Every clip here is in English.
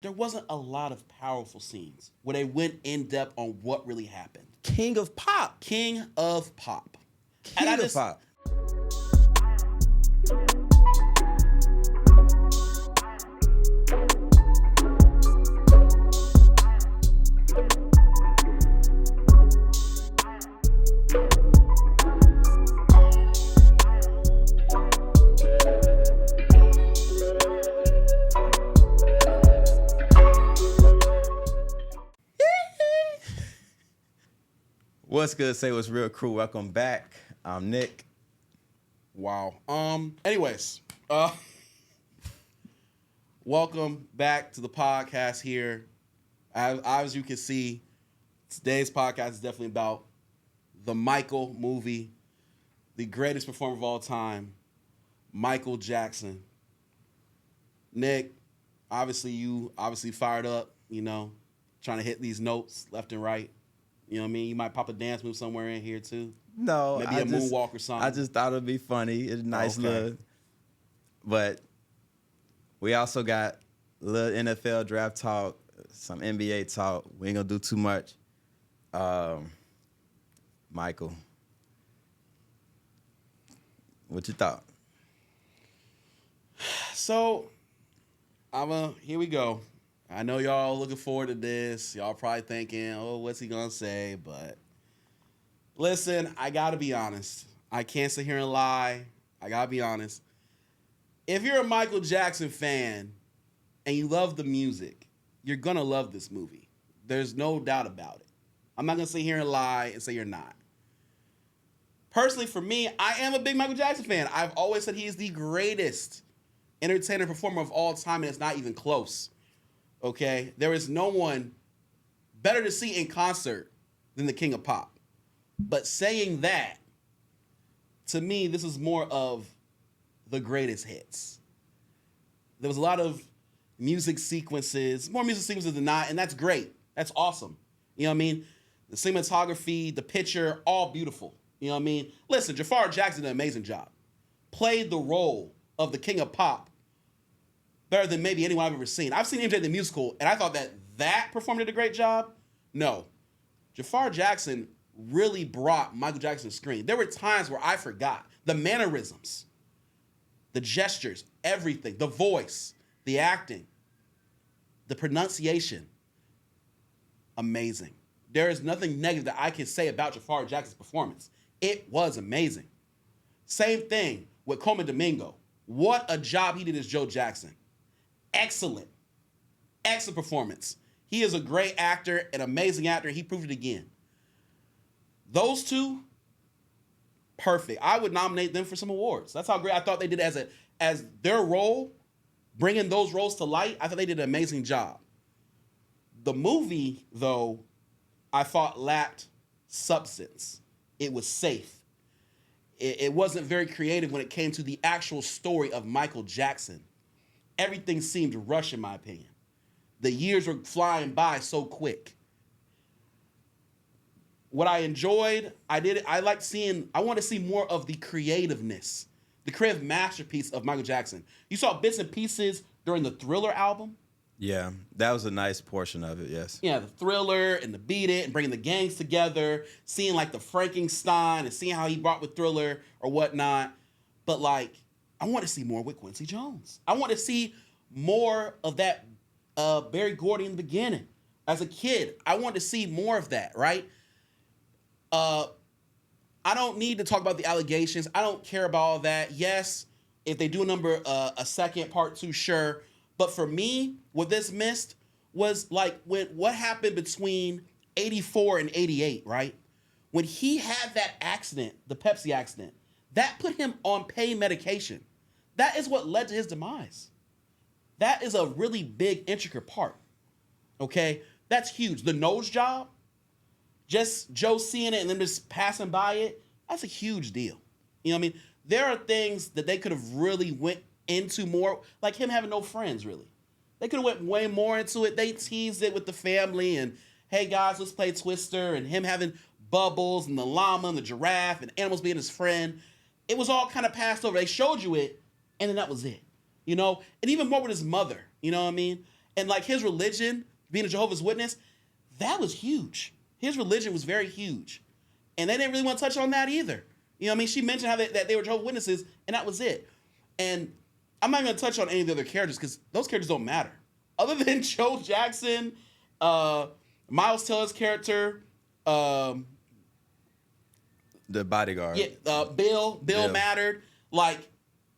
there wasn't a lot of powerful scenes where they went in depth on what really happened. King of pop. King of pop. King of pop. What's good? Say what's real crew. Welcome back. I'm Nick. Wow. Anyways, welcome back to the podcast here. As you can see, today's podcast is definitely about the Michael movie, the greatest performer of all time, Michael Jackson. Nick, you fired up, trying to hit these notes left and right. You know what I mean? You might pop a dance move somewhere in here too. No, maybe a moonwalk or something. I just thought it'd be funny. It's a nice look. But we also got a little NFL draft talk, some NBA talk. We ain't gonna do too much. Michael, what you thought? So, here we go. I know y'all looking forward to this. Y'all probably thinking, oh, what's he going to say? But listen, I got to be honest. I can't sit here and lie. I got to be honest. If you're a Michael Jackson fan and you love the music, you're going to love this movie. There's no doubt about it. I'm not going to sit here and lie and say you're not. Personally, for me, I am a big Michael Jackson fan. I've always said he is the greatest entertainer performer of all time, and it's not even close. Okay, there is no one better to see in concert than the King of Pop. But saying that, to me, this is more of the greatest hits. There was a lot of music sequences, more music sequences than not, and that's great. That's awesome. You know what I mean? The cinematography, the picture, all beautiful. You know what I mean? Listen, Jaafar Jackson did an amazing job. Played the role of the King of Pop better than maybe anyone I've ever seen. I've seen MJ the musical, and I thought that performer did a great job. No. Jaafar Jackson really brought Michael Jackson to the screen. There were times where I forgot. The mannerisms, the gestures, everything, the voice, the acting, the pronunciation. Amazing. There is nothing negative that I can say about Jaafar Jackson's performance. It was amazing. Same thing with Coleman Domingo. What a job he did as Joe Jackson. Excellent performance. He is a great actor, an amazing actor. He proved it again. Those two, perfect. I would nominate them for some awards. That's how great I thought they did as their role, bringing those roles to light. I thought they did an amazing job. The movie, though, I thought lacked substance. It was safe. It wasn't very creative when it came to the actual story of Michael Jackson. Everything seemed rushed, in my opinion. The years were flying by so quick. What I enjoyed, I want to see more of the creativeness, the creative masterpiece of Michael Jackson. You saw bits and pieces during the Thriller album. Yeah, that was a nice portion of it, yes. Yeah, the Thriller and the Beat It and bringing the gangs together, seeing like the Frankenstein and seeing how he brought with Thriller or whatnot. But I want to see more with Quincy Jones. I want to see more of that Barry Gordy in the beginning. As a kid, I want to see more of that, right? I don't need to talk about the allegations. I don't care about all that. Yes, if they do a second part 2, sure. But for me, what this missed was what happened between 84 and 88, right? When he had that accident, the Pepsi accident, that put him on pain medication. That is what led to his demise. That is a really big, intricate part. Okay? That's huge. The nose job, just Joe seeing it and then just passing by it, that's a huge deal. You know what I mean? There are things that they could have really went into more, like him having no friends, really. They could have went way more into it. They teased it with the family and, hey, guys, let's play Twister, and him having Bubbles and the llama and the giraffe and animals being his friend. It was all kind of passed over. They showed you it, and then that was it. And even more with his mother, you know what I mean? And like his religion, being a Jehovah's Witness, that was huge. His religion was very huge. And they didn't really want to touch on that either. You know what I mean? She mentioned how that they were Jehovah's Witnesses, and that was it. And I'm not going to touch on any of the other characters because those characters don't matter. Other than Joe Jackson, Miles Teller's character, the bodyguard. Yeah, Bill mattered. Like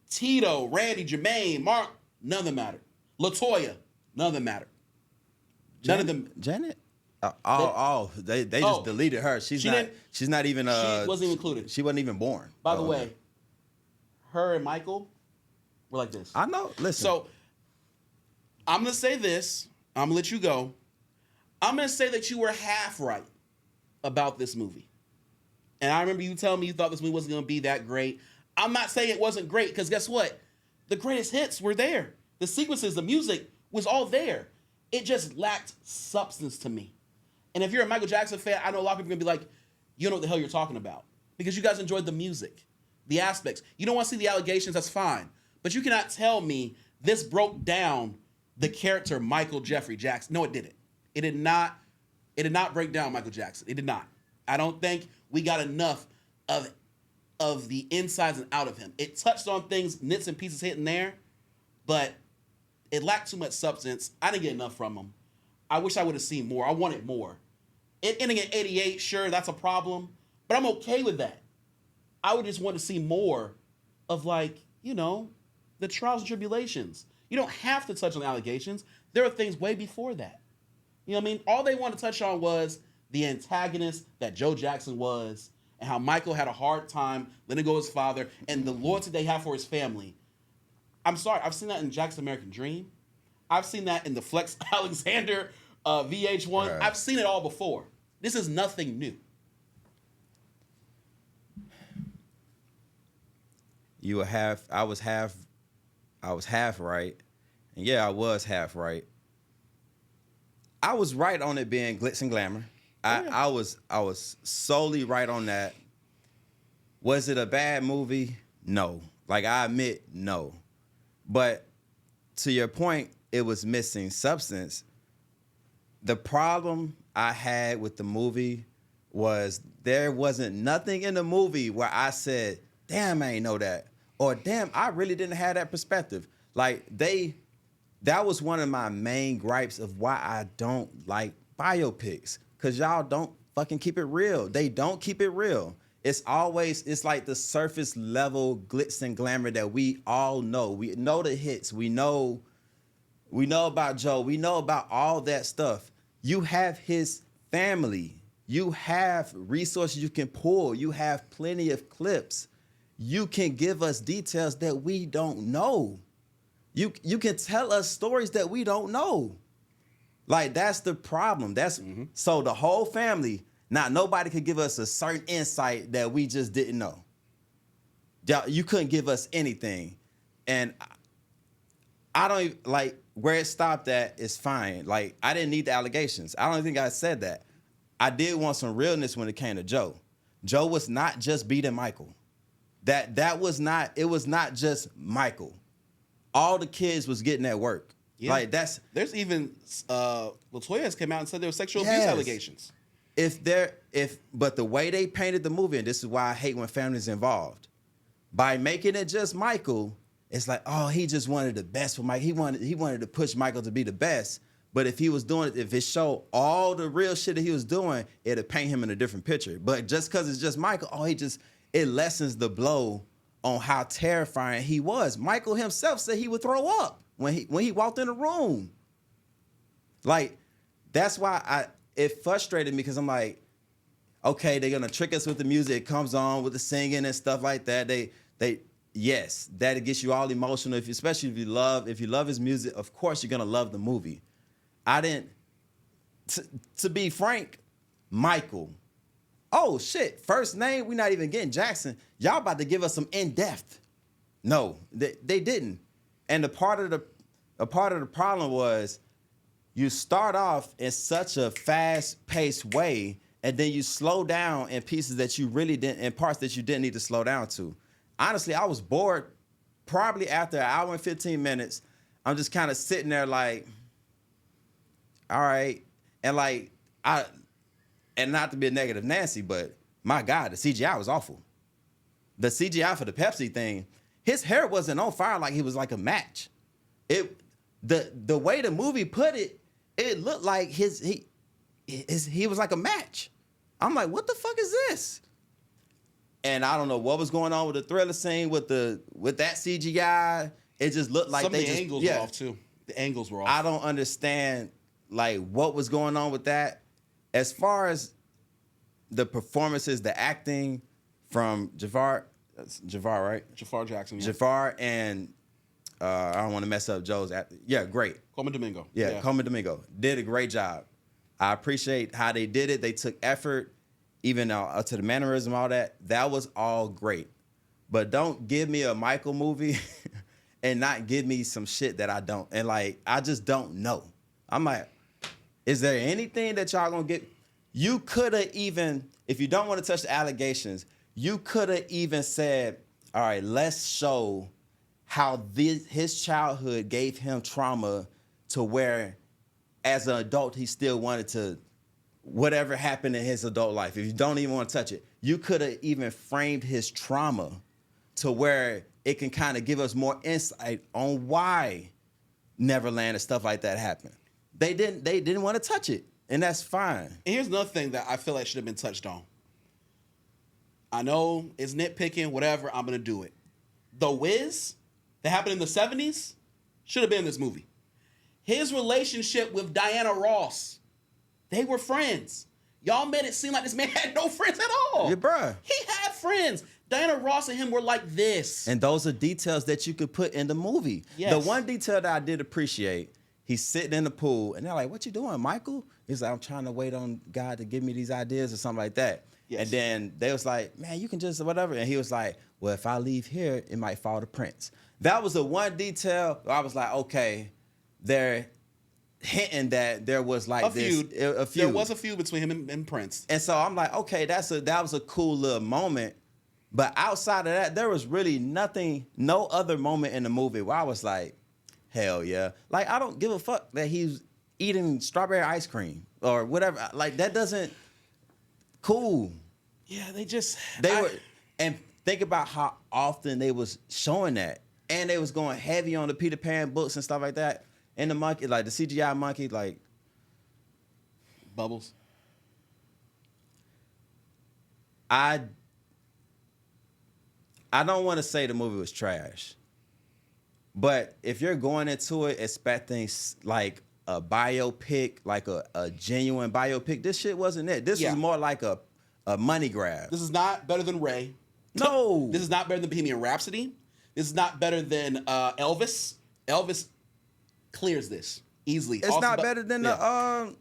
Tito, Randy, Jermaine, Mark, none of them mattered. LaToya, none of them mattered. None of them. Janet? They just deleted her. She's not even she wasn't even included. She wasn't even born. By the way, her and Michael were like this. I know. Listen. So I'm gonna say this. I'm gonna let you go. I'm gonna say that you were half right about this movie. And I remember you telling me you thought this movie wasn't gonna be that great. I'm not saying it wasn't great, because guess what? The greatest hits were there. The sequences, the music was all there. It just lacked substance to me. And if you're a Michael Jackson fan, I know a lot of people are gonna be like, you don't know what the hell you're talking about. Because you guys enjoyed the music, the aspects. You don't want to see the allegations, that's fine. But you cannot tell me this broke down the character Michael Jeffrey Jackson. No, it didn't. It did not break down Michael Jackson. It did not. I don't think we got enough of the insides and out of him. It touched on things, nits and pieces hitting there, but it lacked too much substance. I didn't get enough from him. I wish I would have seen more. I wanted more. It ending at 88, sure, that's a problem, but I'm okay with that. I would just want to see more of, like, you know, the trials and tribulations. You don't have to touch on the allegations. There are things way before that. You know what I mean? All they wanted to touch on was the antagonist that Joe Jackson was, and how Michael had a hard time letting go of his father, and the loyalty they have for his family. I'm sorry, I've seen that in Jack's American Dream. I've seen that in the Flex Alexander VH1. Right. I've seen it all before. This is nothing new. I was half right. And yeah, I was half right. I was right on it being glitz and glamour. I was solely right on that. Was it a bad movie? No. Like, I admit, no. But to your point, it was missing substance. The problem I had with the movie was there wasn't nothing in the movie where I said, damn, I ain't know that. Or damn, I really didn't have that perspective. Like, that was one of my main gripes of why I don't like biopics. Because y'all don't fucking keep it real. They don't keep it real. It's like the surface level glitz and glamour that we all know. We know the hits. We know about Joe. We know about all that stuff. You have his family. You have resources you can pull. You have plenty of clips. You can give us details that we don't know. You can tell us stories that we don't know. Like, that's the problem. So the whole family, nobody could give us a certain insight that we just didn't know. You couldn't give us anything. And I don't even, like, where it stopped at is fine. Like, I didn't need the allegations. I don't think I said that. I did want some realness when it came to Joe. Joe was not just beating Michael. It was not just Michael. All the kids was getting at work. Yeah. Like, there's even LaToya has come out and said there were sexual abuse allegations. But the way they painted the movie, and this is why I hate when family's involved, by making it just Michael, it's like, oh, he just wanted the best for Mike. He wanted to push Michael to be the best. But if it showed all the real shit that he was doing, it'd paint him in a different picture. But just because it's just Michael, it lessens the blow on how terrifying he was. Michael himself said he would throw up when he walked in the room. Like, that's why it frustrated me, because I'm like, okay, they're gonna trick us with the music. It comes on with the singing and stuff like that. Yes, that gets you all emotional. Especially if you love his music, of course you're gonna love the movie. I didn't. To be frank, Michael. Oh shit! First name, we're not even getting Jackson. Y'all about to give us some in-depth. No, they didn't. And a part of the problem was you start off in such a fast-paced way, and then you slow down in pieces that you really didn't, in parts that you didn't need to slow down to. Honestly, I was bored probably after an hour and 15 minutes. I'm just kind of sitting there like, all right. And like, and not to be a negative Nancy, but my God, the CGI was awful. The CGI for the Pepsi thing, his hair wasn't on fire like he was like a match. The way the movie put it, it looked like he was like a match. I'm like, what the fuck is this? And I don't know what was going on with the Thriller scene with that CGI. It just looked like some of the angles were off too. The angles were off. I don't understand like what was going on with that. As far as the performances, the acting from Jaafar, right? Jaafar Jackson. Yeah. Jaafar and I don't want to mess up Joe's. Yeah, great. Coleman Domingo. Yeah, Coleman Domingo did a great job. I appreciate how they did it. They took effort, even to the mannerism, all that. That was all great. But don't give me a Michael movie and not give me some shit that I don't. And like, I just don't know. I'm like, is there anything that y'all gonna get? You could have even, if you don't want to touch the allegations, you could have even said, all right, let's show how his childhood gave him trauma to where as an adult he still wanted to, whatever happened in his adult life, if you don't even want to touch it, you could have even framed his trauma to where it can kind of give us more insight on why Neverland and stuff like that happened. They didn't want to touch it, and that's fine. And here's another thing that I feel like should have been touched on. I know it's nitpicking, whatever, I'm going to do it. The Wiz that happened in the 70s should have been in this movie. His relationship with Diana Ross, they were friends. Y'all made it seem like this man had no friends at all. Yeah, bruh. He had friends. Diana Ross and him were like this. And those are details that you could put in the movie. Yes. The one detail that I did appreciate, he's sitting in the pool, and they're like, what you doing, Michael? He's like, I'm trying to wait on God to give me these ideas or something like that. Yes. And then they was like, man, you can just whatever. And he was like, well, if I leave here, it might fall to Prince. That was the one detail where I was like, okay, they're hinting that there was like a feud. A feud. There was a feud between him and Prince. And so I'm like, okay, that was a cool little moment. But outside of that, there was really nothing, no other moment in the movie where I was like, hell yeah. Like, I don't give a fuck that he's eating strawberry ice cream or whatever. Like, that doesn't, cool. Yeah, and think about how often they was showing that. And they was going heavy on the Peter Pan books and stuff like that. And the monkey, like the CGI monkey, like. Bubbles. I don't want to say the movie was trash. But if you're going into it expecting like a biopic, like a genuine biopic, this shit wasn't it. This was more like a money grab. This is not better than Ray. No. This is not better than Bohemian Rhapsody. This is not better than Elvis. Elvis clears this easily. It's also, not better than the.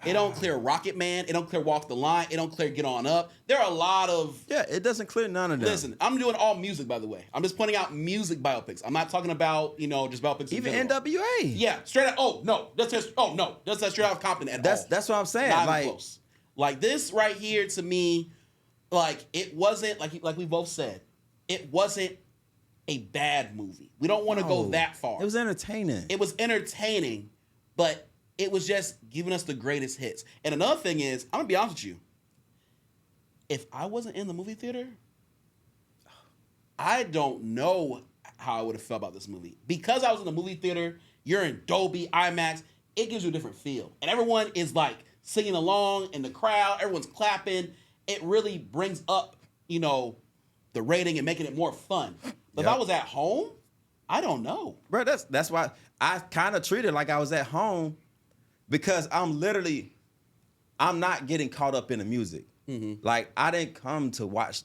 It don't clear Rocket Man. It don't clear Walk the Line. It don't clear Get On Up. There are a lot of. Yeah, it doesn't clear none of them. Listen, I'm doing all music, by the way. I'm just pointing out music biopics. I'm not talking about, just biopics. Even NWA. Yeah, straight out. Oh no, that's straight out of Compton at all. That's what I'm saying. Not like even close. Like this right here to me, like it wasn't like we both said, it wasn't a bad movie. We don't want to go that far. It was entertaining. It was entertaining, but it was just giving us the greatest hits. And another thing is, I'm gonna be honest with you. If I wasn't in the movie theater, I don't know how I would have felt about this movie. Because I was in the movie theater, you're in Dolby, IMAX, it gives you a different feel. And everyone is like singing along in the crowd, everyone's clapping. It really brings up, the rating and making it more fun. But if I was at home, I don't know. Bro, that's why I kind of treat it like I was at home. Because I'm not getting caught up in the music. Mm-hmm. Like, I didn't come to watch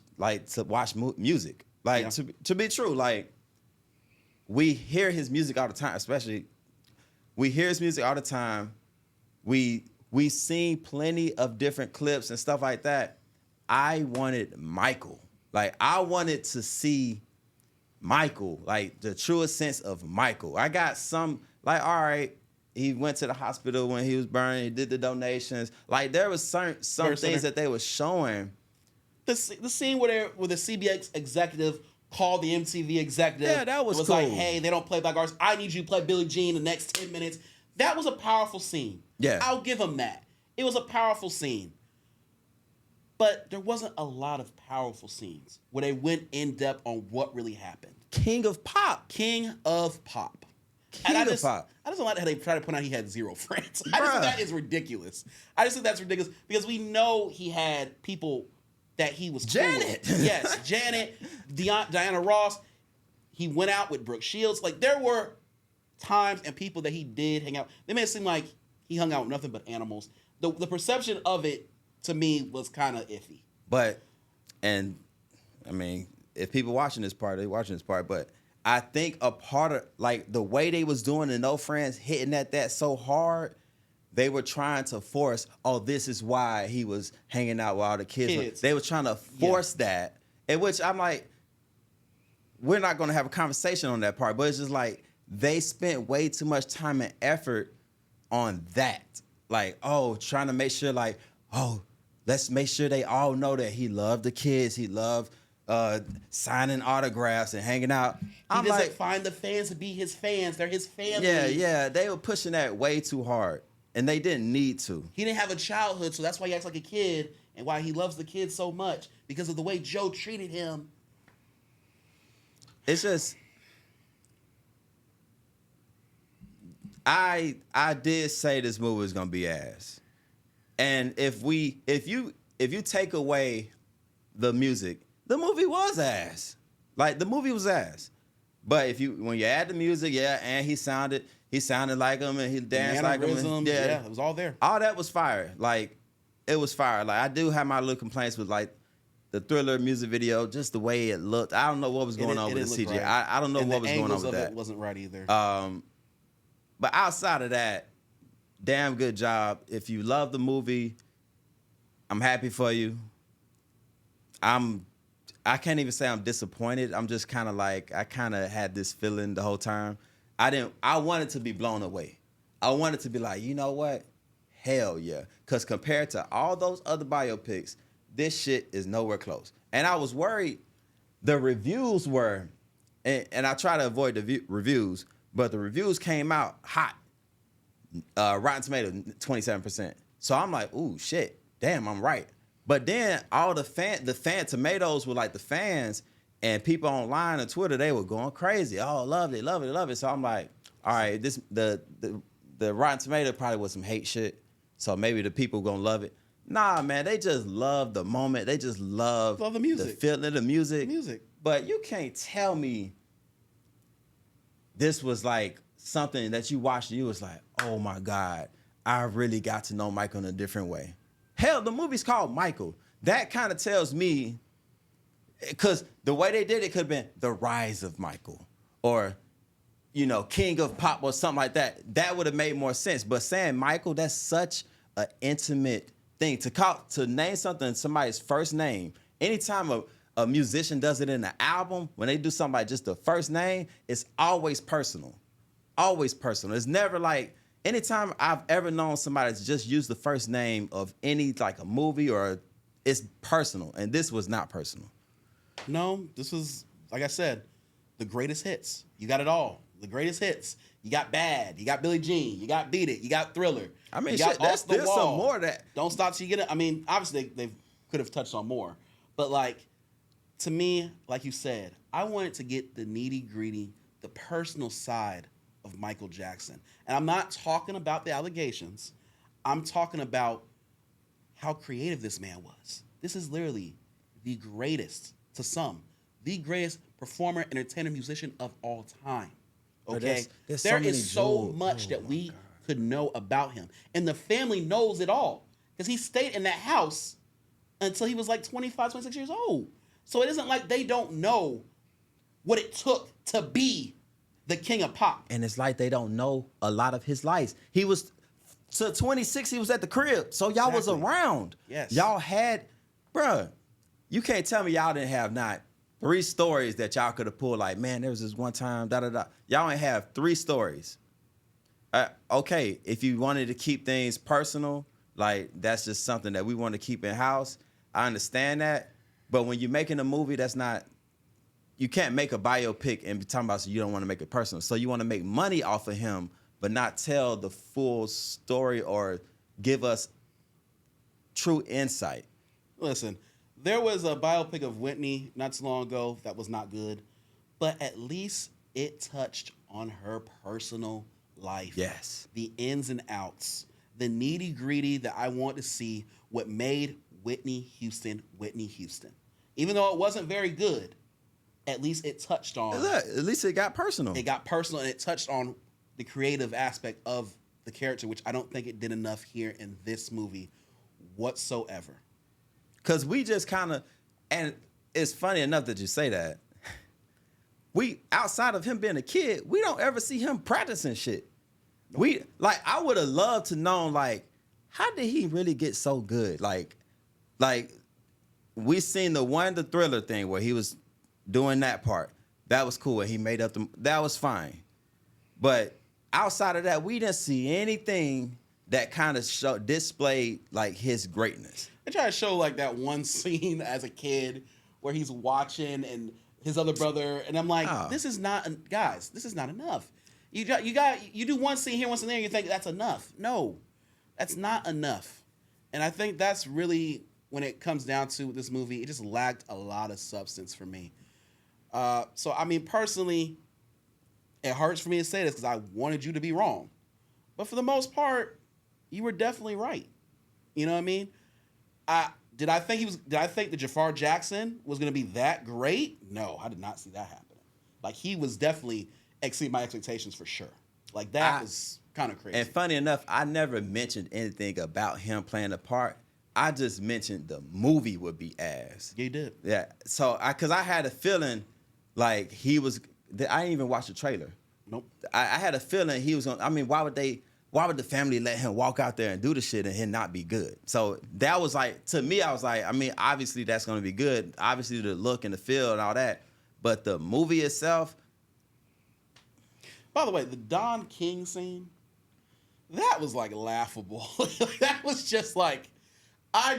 music. Like, to be true, like, we hear his music all the time, especially, we hear his music all the time. We seen plenty of different clips and stuff like that. I wanted Michael. Like, I wanted to see Michael, like, the truest sense of Michael. I got some, like, all right, he went to the hospital when he was burning. He did the donations. Like, there was some things that they were showing. The scene where the CBX executive called the MTV executive. Yeah, that was cool. Like, hey, they don't play black artists. I need you to play Billie Jean the next 10 minutes. That was a powerful scene. Yeah. I'll give him that. It was a powerful scene. But there wasn't a lot of powerful scenes where they went in depth on what really happened. King of pop. King of pop. King of pop. I just don't like how they try to point out he had 0 friends. I just think that is ridiculous. I just think that's ridiculous because we know he had people that he was Janet. cool with. Yes, Janet, Diana Ross. He went out with Brooke Shields. Like, there were times and people that he did hang out. They made it seem like he hung out with nothing but animals. The perception of it, to me, was kind of iffy. But, and, I mean, if people watching this part, they watching this part, but I think a part of, like, the way they was doing the No Friends, hitting at that so hard, they were trying to force, oh, this is why he was hanging out with all the kids. They were trying to force that, in which I'm like, we're not going to have a conversation on that part, but it's just like, they spent way too much time and effort on that. Like, oh, trying to make sure, like, oh, let's make sure they all know that he loved the kids. He loved signing autographs and hanging out. He doesn't find the fans to be his fans. They're his family. Yeah. They were pushing that way too hard, and they didn't need to. He didn't have a childhood, so that's why he acts like a kid and why he loves the kids so much, because of the way Joe treated him. It's just, I did say this movie was gonna be ass, and if you take away the music, the movie was ass. Like, the movie was ass. But when you add the music, and he sounded like him, and he danced like him, and, it was all there. All that was fire. Like, it was fire. Like, I do have my little complaints with, like, the Thriller music video, just the way it looked. I don't know what was going on with the CGI. Right. I don't know what was going on with that. It wasn't right either. But outside of that, damn good job. If you love the movie, I'm happy for you. I can't even say I'm disappointed. I'm just kind of like, I kind of had this feeling the whole time. I wanted to be blown away. I wanted to be like, you know what? Hell yeah. Because compared to all those other biopics, this shit is nowhere close. And I was worried the reviews were, and I try to avoid the reviews, but the reviews came out hot. Rotten Tomatoes, 27%. So I'm like, ooh, shit. Damn, I'm right. But then all the fan tomatoes were like the fans, and people online on Twitter, they were going crazy. Oh, love it, love it, love it. So I'm like, all right, the Rotten Tomato probably was some hate shit. So maybe the people gonna love it. Nah, man, they just love the moment. They just love the music, the feeling of the music. Music. But you can't tell me this was like something that you watched and you was like, oh my God, I really got to know Michael in a different way. Hell, the movie's called Michael. That kind of tells me, because the way they did it could have been The Rise of Michael, or, you know, King of Pop or something like that. That would have made more sense. But saying Michael, that's such an intimate thing. To name somebody's first name, anytime a musician does it in an album, when they do something like just the first name, it's always personal. Always personal. It's never like, anytime I've ever known somebody to just use the first name of any, like a movie, or it's personal. And this was not personal. No, this was, like I said, the greatest hits. You got it all. The greatest hits. You got Bad. You got Billie Jean. You got Beat It. You got Thriller. I mean, you got there's some more that. Don't Stop Till You Get It. I mean, obviously they could have touched on more. But like, to me, like you said, I wanted to get the nitty-gritty, the personal side of Michael Jackson. And I'm not talking about the allegations. I'm talking about how creative this man was. This is literally the greatest, to some, the greatest performer, entertainer, musician of all time. Okay? There is so much that we could know about him. And the family knows it all. Because he stayed in that house until he was like 25, 26 years old. So it isn't like they don't know what it took to be the king of pop. And it's like they don't know a lot of his life. He was, to 26, he was at the crib. So y'all was around. Yes. Y'all had, bruh, you can't tell me y'all didn't have not 3 stories that y'all could have pulled. Like, man, there was this one time, da-da-da. Y'all ain't have 3 stories. Okay, if you wanted to keep things personal, like, that's just something that we want to keep in-house. I understand that. But when you're making a movie, that's not, you can't make a biopic and be talking about, so you don't want to make it personal. So you want to make money off of him but not tell the full story or give us true insight. Listen, there was a biopic of Whitney not too long ago that was not good, but at least it touched on her personal life. Yes. The ins and outs, the nitty gritty that I want to see what made Whitney Houston Whitney Houston. Even though it wasn't very good, at least it touched on. Look, at least it got personal. It got personal and it touched on the creative aspect of the character, which I don't think it did enough here in this movie whatsoever. Because we just kind of, and it's funny enough that you say that. We, outside of him being a kid, we don't ever see him practicing shit. We, like, I would have loved to know, like, how did he really get so good? Like, we seen the Thriller thing where he was doing that part. That was cool. And he made up that was fine. But outside of that, we didn't see anything that kind of displayed, like, his greatness. They try to show like that one scene as a kid where he's watching and his other brother, and I'm like, this is not, guys, this is not enough. You do one scene here, one scene there, and you think that's enough. No, that's not enough. And I think that's really when it comes down to this movie, it just lacked a lot of substance for me. So I mean, personally, it hurts for me to say this because I wanted you to be wrong, but for the most part, you were definitely right. You know what I mean? Did I think that Jaafar Jackson was going to be that great? No, I did not see that happening. Like, he was definitely exceeding my expectations for sure. Like, that was kind of crazy. And funny enough, I never mentioned anything about him playing the part. I just mentioned the movie would be ass. Yeah, you did. Yeah. So, because I had a feeling like he was, I didn't even watch the trailer. Nope. I had a feeling he was going to, I mean, why would the family let him walk out there and do the shit and him not be good? So that was like, to me, I was like, I mean, obviously that's going to be good. Obviously the look and the feel and all that. But the movie itself. By the way, the Don King scene, that was like laughable. That was just like, I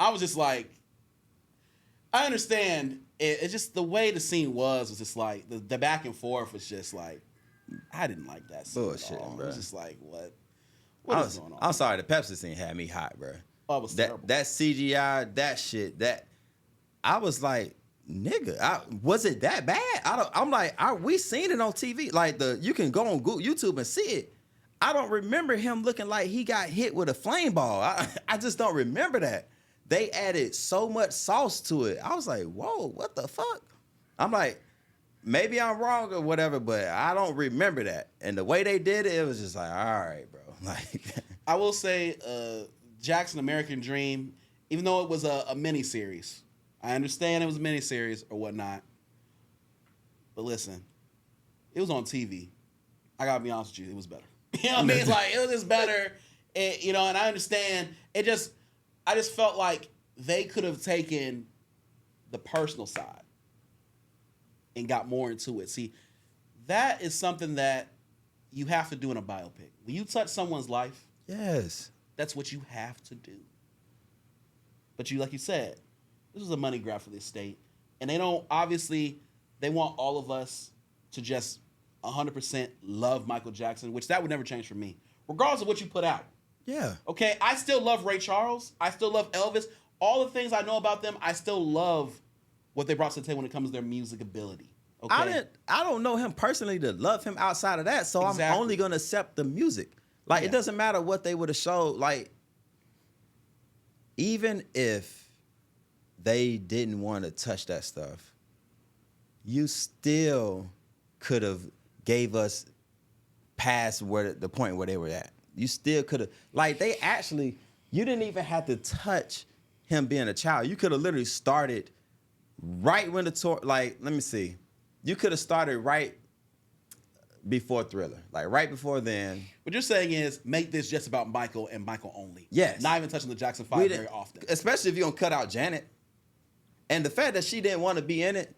was just like, I understand. It's just the way the scene was just like, the back and forth was just like, I didn't like that scene bullshit, at all. bro. It was just like, what is going on? I'm sorry, the Pepsi scene had me hot, bro. Oh, it was terrible. That CGI, that shit, I was like, nigga, was it that bad? I'm like, we seen it on TV. Like, you can go on YouTube and see it. I don't remember him looking like he got hit with a flame ball. I just don't remember that. They added so much sauce to it. I was like, whoa, what the fuck? I'm like, maybe I'm wrong or whatever, but I don't remember that. And the way they did it, it was just like, all right, bro. Like, I will say, Jackson American Dream, even though it was a mini-series, I understand it was a mini-series or whatnot, but listen, it was on TV. I gotta be honest with you, it was better. You know what I mean? Like, it was just better, and I understand. I just felt like they could have taken the personal side and got more into it. See, that is something that you have to do in a biopic. When you touch someone's life, yes, that's what you have to do. But like you said, this was a money grab for the estate. And they want all of us to just 100% love Michael Jackson, which that would never change for me, regardless of what you put out. Yeah. Okay, I still love Ray Charles. I still love Elvis. All the things I know about them, I still love what they brought to the table when it comes to their music ability. Okay? I don't know him personally to love him outside of that, so exactly. I'm only going to accept the music. Like, It doesn't matter what they would have showed. Like, even if they didn't want to touch that stuff, you still could have gave us past the point where they were at. You still could have, like, you didn't even have to touch him being a child. You could have literally started right when the tour, like, let me see. You could have started right before Thriller, like right before then. What you're saying is make this just about Michael and Michael only. Yes. Not even touching the Jackson 5 very often. Especially if you're going to cut out Janet. And the fact that she didn't want to be in it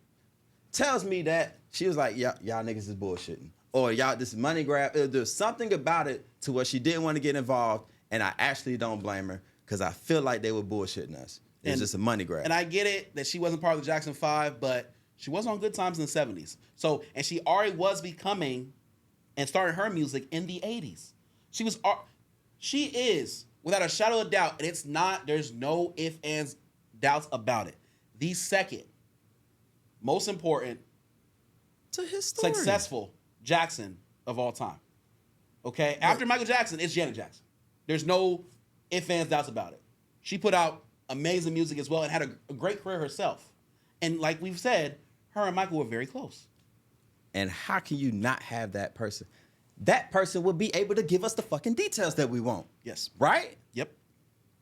tells me that she was like, y'all niggas is bullshitting. Or y'all, this money grab. There's something about it to where she didn't want to get involved. And I actually don't blame her because I feel like they were bullshitting us. It's just a money grab. And I get it that she wasn't part of the Jackson 5, but she was on Good Times in the 70s. So, and she already was becoming and started her music in the 80s. She is, without a shadow of doubt, and it's not, there's no ifs, ands, doubts about it, the second most important, to his story, successful Jackson of all time. Okay? After Michael Jackson, it's Janet Jackson. There's no ifs, ands, doubts about it. She put out amazing music as well and had a great career herself. And like we've said, her and Michael were very close. And how can you not have that person? That person would be able to give us the fucking details that we want. Yes. Right? Yep.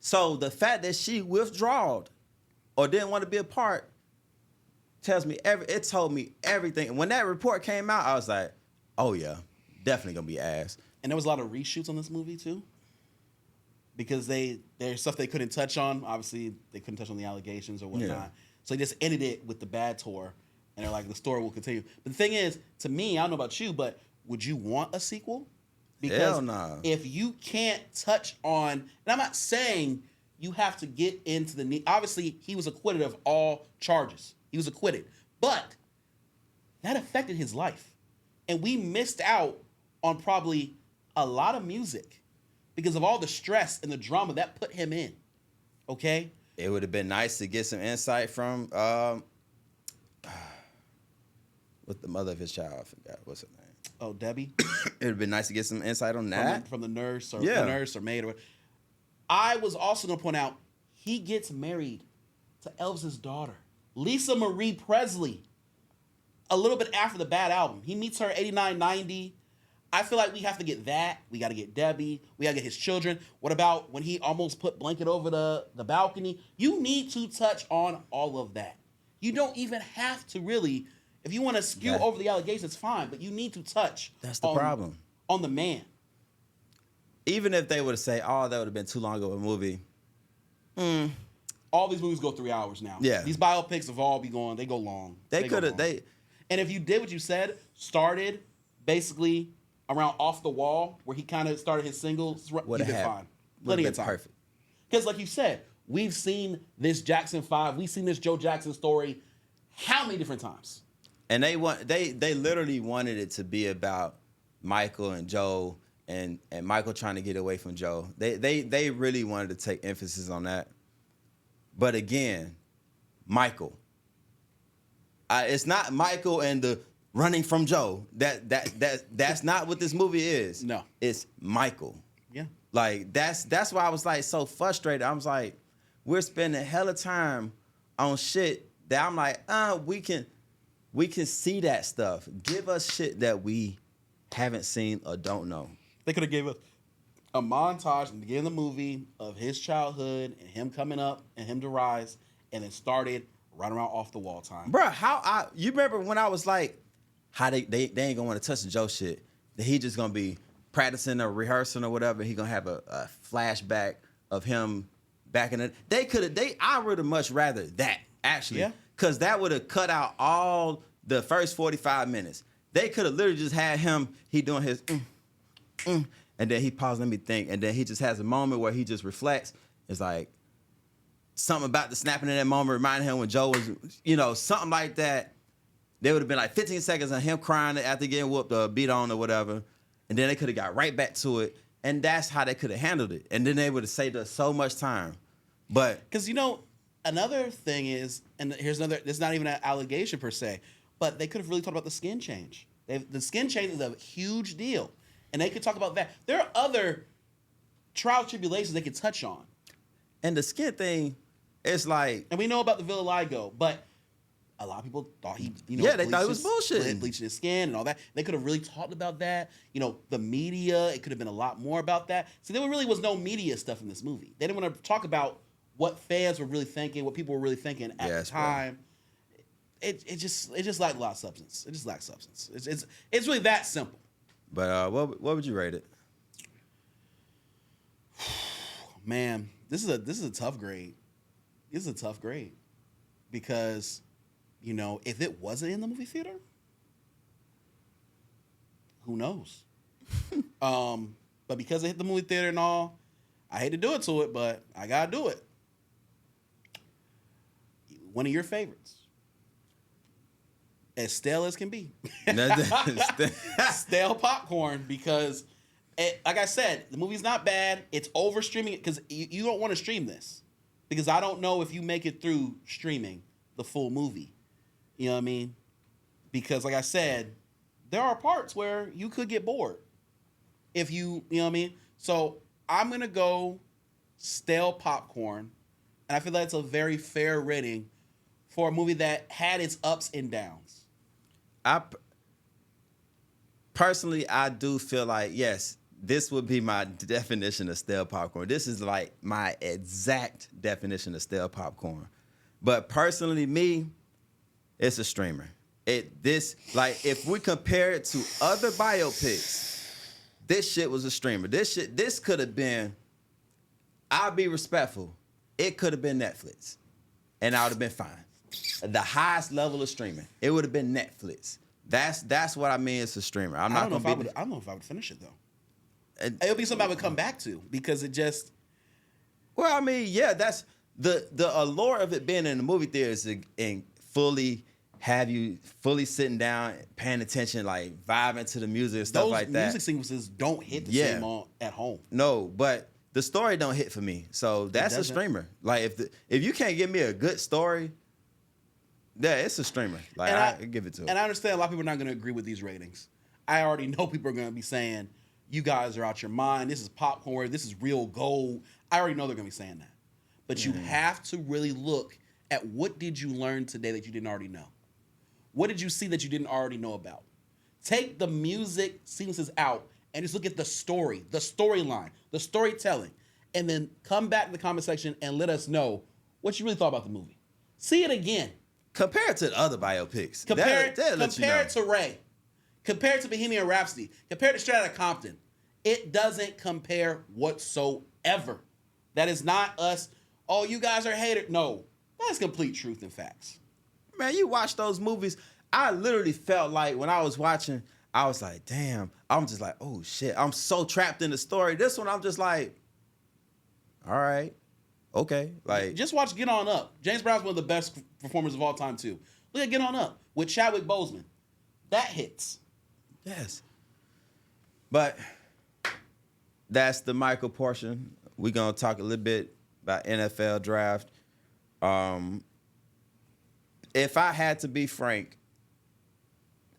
So the fact that she withdrawed or didn't want to be a part tells me it told me everything. And when that report came out, I was like, oh yeah, definitely gonna be ass. And there was a lot of reshoots on this movie too. Because there's stuff they couldn't touch on. Obviously, they couldn't touch on the allegations or whatnot. Yeah. So they just ended it with the bad tour. And they're like, the story will continue. But the thing is, to me, I don't know about you, but would you want a sequel? Because hell nah. If you can't touch on, and I'm not saying you have to get into the, obviously he was acquitted of all charges. He was acquitted. But that affected his life. And we missed out on probably a lot of music because of all the stress and the drama that put him in. Okay? It would have been nice to get some insight from what's the mother of his child? I forgot. What's her name? Oh, Debbie? It would have been nice to get some insight on that. From the nurse or the nurse or maid. I was also going to point out, he gets married to Elvis's daughter, Lisa Marie Presley, a little bit after the Bad album. He meets her 89, 90. I feel like we have to get that. We got to get Debbie. We got to get his children. What about when he almost put blanket over the balcony? You need to touch on all of that. You don't even have to really, if you want to skew over the allegations, fine, but you need to touch. That's the problem. On the man. Even if they would have said, oh, that would have been too long of a movie. All these movies go 3 hours now. Yeah. These biopics have all be going, they go long. They could have, and if you did what you said, started basically around Off the Wall, where he kind of started his singles, you'd been fine. Plenty of time. Perfect. Because like you said, we've seen this Jackson 5, we've seen this Joe Jackson story how many different times? And they literally wanted it to be about Michael and Joe and Michael trying to get away from Joe. They really wanted to take emphasis on that. But again, Michael. It's not Michael and the running from Joe. That's not what this movie is. No. It's Michael. Yeah. Like that's why I was like so frustrated. I was like, we're spending hella time on shit that I'm like, we can see that stuff. Give us shit that we haven't seen or don't know. They could have gave us a montage in the beginning of the movie of his childhood and him coming up and him to rise, and then started right around Off the Wall time. Bruh, you remember when I was like, how they ain't gonna want to touch the Joe shit. That he just gonna be practicing or rehearsing or whatever. He gonna have a flashback of him back in it. I would have much rather that, actually. Yeah. Cause that would have cut out all the first 45 minutes. They could have literally just had him, he doing his and then he paused, let me think, and then he just has a moment where he just reflects. It's like something about the snapping in that moment reminding him when Joe was, something like that. There would have been like 15 seconds of him crying after getting whooped or beat on or whatever. And then they could have got right back to it. And that's how they could have handled it. And then they would have saved us so much time. But because, another thing is, and here's another, it's not even an allegation per se, but they could have really talked about the skin change. The skin change is a huge deal. And they could talk about that. There are other trial tribulations they could touch on. And the skin thing, it's like... And we know about the vitiligo, but a lot of people thought he, they thought it was bullshit. Bleaching his skin and all that. They could have really talked about that. The media, it could have been a lot more about that. So there really was no media stuff in this movie. They didn't want to talk about what fans were really thinking, what people were really thinking at the time. It just lacked a lot of substance. It just lacked substance. It's really that simple. But what would you rate it? Man, this is a tough grade. This is a tough grade because, if it wasn't in the movie theater, who knows? But because it hit the movie theater and all, I hate to do it to it, but I gotta do it. One of your favorites. As stale as can be. That- Stale popcorn because, like I said, the movie's not bad. It's over streaming because you don't want to stream this because I don't know if you make it through streaming the full movie. You know what I mean? Because, like I said, there are parts where you could get bored if you know what I mean? So I'm going to go stale popcorn, and I feel that's a very fair rating for a movie that had its ups and downs. Personally, I do feel like, yes, this would be my definition of stale popcorn. This is like my exact definition of stale popcorn. But personally, me, it's a streamer. If we compare it to other biopics, this shit was a streamer. This could have been, I'll be respectful, it could have been Netflix. And I would have been fine. The highest level of streaming, it would have been Netflix. That's what I mean. It's a streamer. I don't know if I would finish it though. It would be something I would come back to because it just. Well, I mean, yeah, that's the allure of it being in the movie theaters and fully have you fully sitting down, paying attention, like vibing to the music and stuff like that. Those music sequences don't hit the same at home. No, but the story don't hit for me. So that's a streamer. Like if you can't give me a good story. Yeah, it's a streamer. Like I give it to him. And I understand a lot of people are not going to agree with these ratings. I already know people are going to be saying, you guys are out your mind. This is popcorn. This is real gold. I already know they're going to be saying that. But you have to really look at what did you learn today that you didn't already know? What did you see that you didn't already know about? Take the music sequences out and just look at the story, the storyline, the storytelling, and then come back to the comment section and let us know what you really thought about the movie. See it again. Compare it to the other biopics. Compare it to Ray. Compare it to Bohemian Rhapsody. Compare it to Straight Outta Compton. It doesn't compare whatsoever. That is not us. Oh, you guys are haters. No, that's complete truth and facts. Man, you watch those movies. I literally felt like when I was watching, I was like, damn. I'm just like, oh shit. I'm so trapped in the story. This one, I'm just like, all right. Okay, like just watch Get On Up. James Brown's one of the best performers of all time too. Look at Get On Up with Chadwick Boseman. That hits. Yes. But that's the Michael portion. We're gonna talk a little bit about NFL draft. If I had to be frank,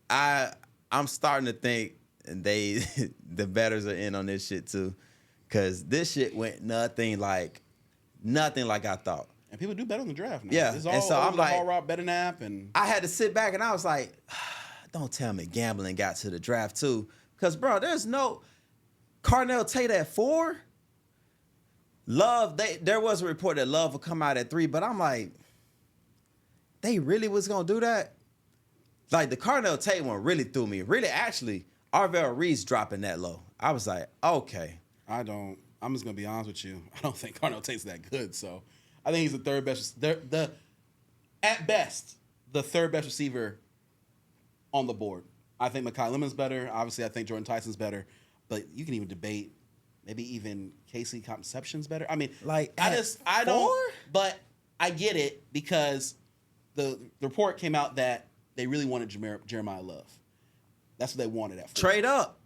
I'm starting to think the bettors are in on this shit too, because this shit went nothing like I thought. And people do better in the draft now. Yeah, and so I'm like, all Rob betting app, and I had to sit back and I was like, don't tell me gambling got to the draft too, because bro, there's no Carnell Tate at 4. Love, there was a report that Love would come out at 3, but I'm like, they really was gonna do that? Like the Carnell Tate one really threw me. Really, actually, Arvell Reed's dropping that low. I was like, okay. I'm just gonna be honest with you. I don't think Carnell Tate's that good. So I think he's the third best. At best, the third best receiver on the board. I think Mekhi Lemon's better. Obviously, I think Jordan Tyson's better. But you can even debate maybe even Casey Conception's better. I mean, like I don't. But I get it because the report came out that they really wanted Jeremiah Love. That's what they wanted at 4. Trade up.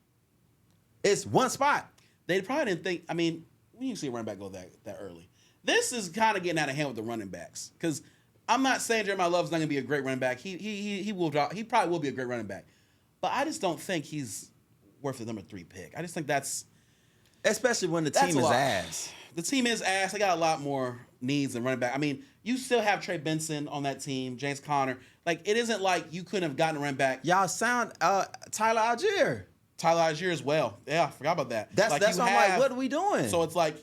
It's one spot. They probably didn't think. I mean, when you see a running back go that early, this is kind of getting out of hand with the running backs. Because I'm not saying Jeremiah Love's not going to be a great running back. He will drop. He probably will be a great running back, but I just don't think he's worth the number 3 pick. I just think that's especially when the team is ass. The team is ass. They got a lot more needs than running back. I mean, you still have Trey Benson on that team, James Conner. Like it isn't like you couldn't have gotten a running back. Y'all sound Tyler Algier. Tyler Algier as well. Yeah, I forgot about that. That's what I'm like, what are we doing? So it's like,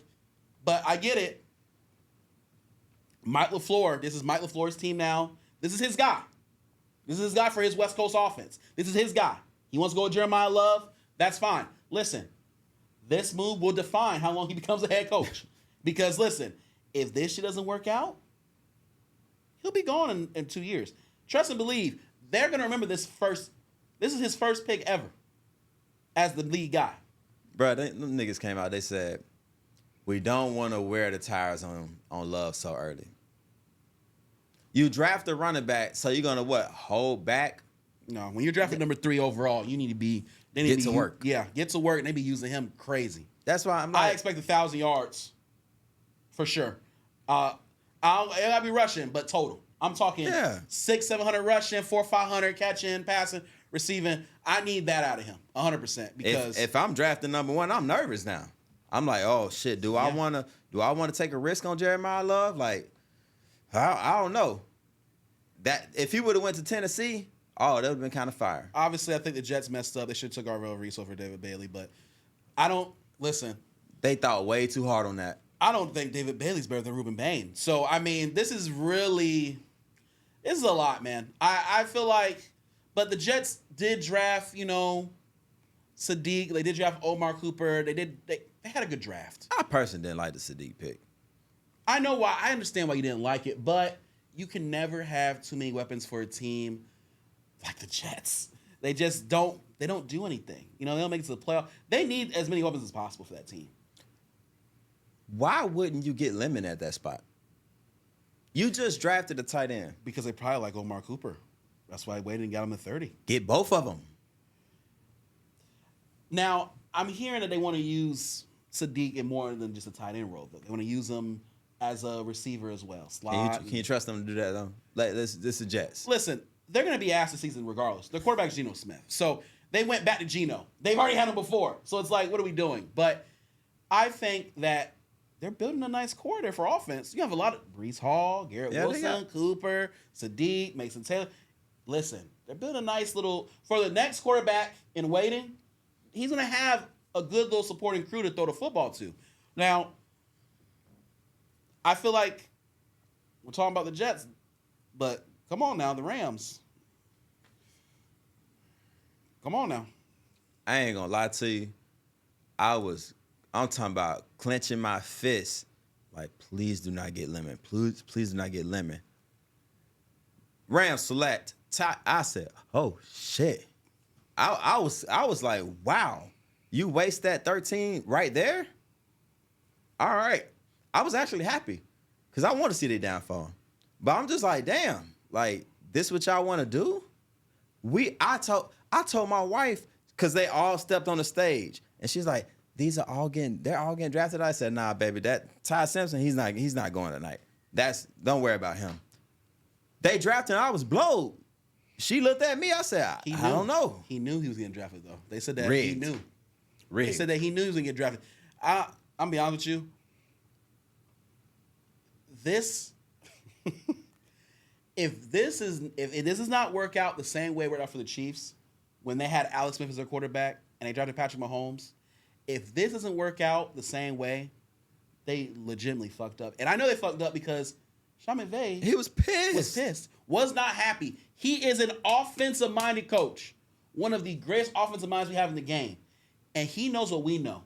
but I get it. Mike LaFleur, this is Mike LaFleur's team now. This is his guy. This is his guy for his West Coast offense. This is his guy. He wants to go with Jeremiah Love. That's fine. Listen, this move will define how long he becomes a head coach. Because listen, if this shit doesn't work out, he'll be gone in 2 years. Trust and believe, they're going to remember this is his first pick ever as the lead guy. Bro, them niggas came out, they said, we don't want to wear the tires on Love so early. You draft a running back, so you're going to what? Hold back No, when you're drafted number 3 overall, you need to be. They need Get to to be, work. Yeah, get to work. And they be using him crazy. That's why I'm I like, expect 1,000 yards for sure. It gotta be rushing, but total. I'm talking 600-700 rushing, 400-500 catching, passing, receiving. I need that out of him 100% because if I'm drafting number 1, I'm nervous now. I'm like, oh shit, do I wanna take a risk on Jeremiah Love? Like, I don't know. That if he would have went to Tennessee, that would have been kind of fire. obviously I think the Jets messed up. They should have took Arvell Reese over David Bailey, but I don't listen. They thought way too hard on that. I don't think David Bailey's better than Ruben Bain. So I mean, this is a lot, man. I feel like, but the Jets did draft, Sadiq. They did draft Omar Cooper. They had a good draft. I personally didn't like the Sadiq pick. I know why. I understand why you didn't like it, but you can never have too many weapons for a team like the Jets. They just don't. They don't do anything. They don't make it to the playoff. They need as many weapons as possible for that team. Why wouldn't you get Lemon at that spot? You just drafted a tight end. Because they probably like Omar Cooper. That's why I waited and got him at 30. Get both of them. Now, I'm hearing that they want to use Sadiq in more than just a tight end role, though. They want to use him as a receiver as well. Can you trust them to do that, though? Like, this is Jets. Listen, they're going to be asked this season regardless. Their quarterback's Geno Smith. So they went back to Geno. They've already had him before. So it's like, what are we doing? But I think that they're building a nice core there for offense. You have a lot of Breece Hall, Garrett Wilson, Cooper, Sadiq, Mason Taylor. Listen, they're building a nice little, for the next quarterback in waiting, he's going to have a good little supporting crew to throw the football to. Now, I feel like we're talking about the Jets, but come on now, the Rams. Come on now. I ain't gonna lie to you. I'm talking about clenching my fist. Like, please do not get Lemon. Please do not get Lemon. Rams select. I said, oh shit. I was like, wow. You waste that 13 right there? All right. I was actually happy because I want to see their downfall. But I'm just like, damn, like, this what y'all want to do? I told my wife, because they all stepped on the stage, and she's like, they're all getting drafted. I said, nah, baby, that Ty Simpson, he's not going tonight. Don't worry about him. They drafted, and I was blowed. She looked at me, I said, I don't know. He knew he was getting drafted, though. They said that Rigged. he knew. Rigged. They said that he knew he was going to get drafted. I'm going to be honest with you. If this does not work out the same way it worked out for the Chiefs when they had Alex Smith as their quarterback and they drafted Patrick Mahomes, if this doesn't work out the same way, they legitimately fucked up. And I know they fucked up because Sean McVay he was pissed. Was not happy. He is an offensive-minded coach, one of the greatest offensive minds we have in the game, and he knows what we know.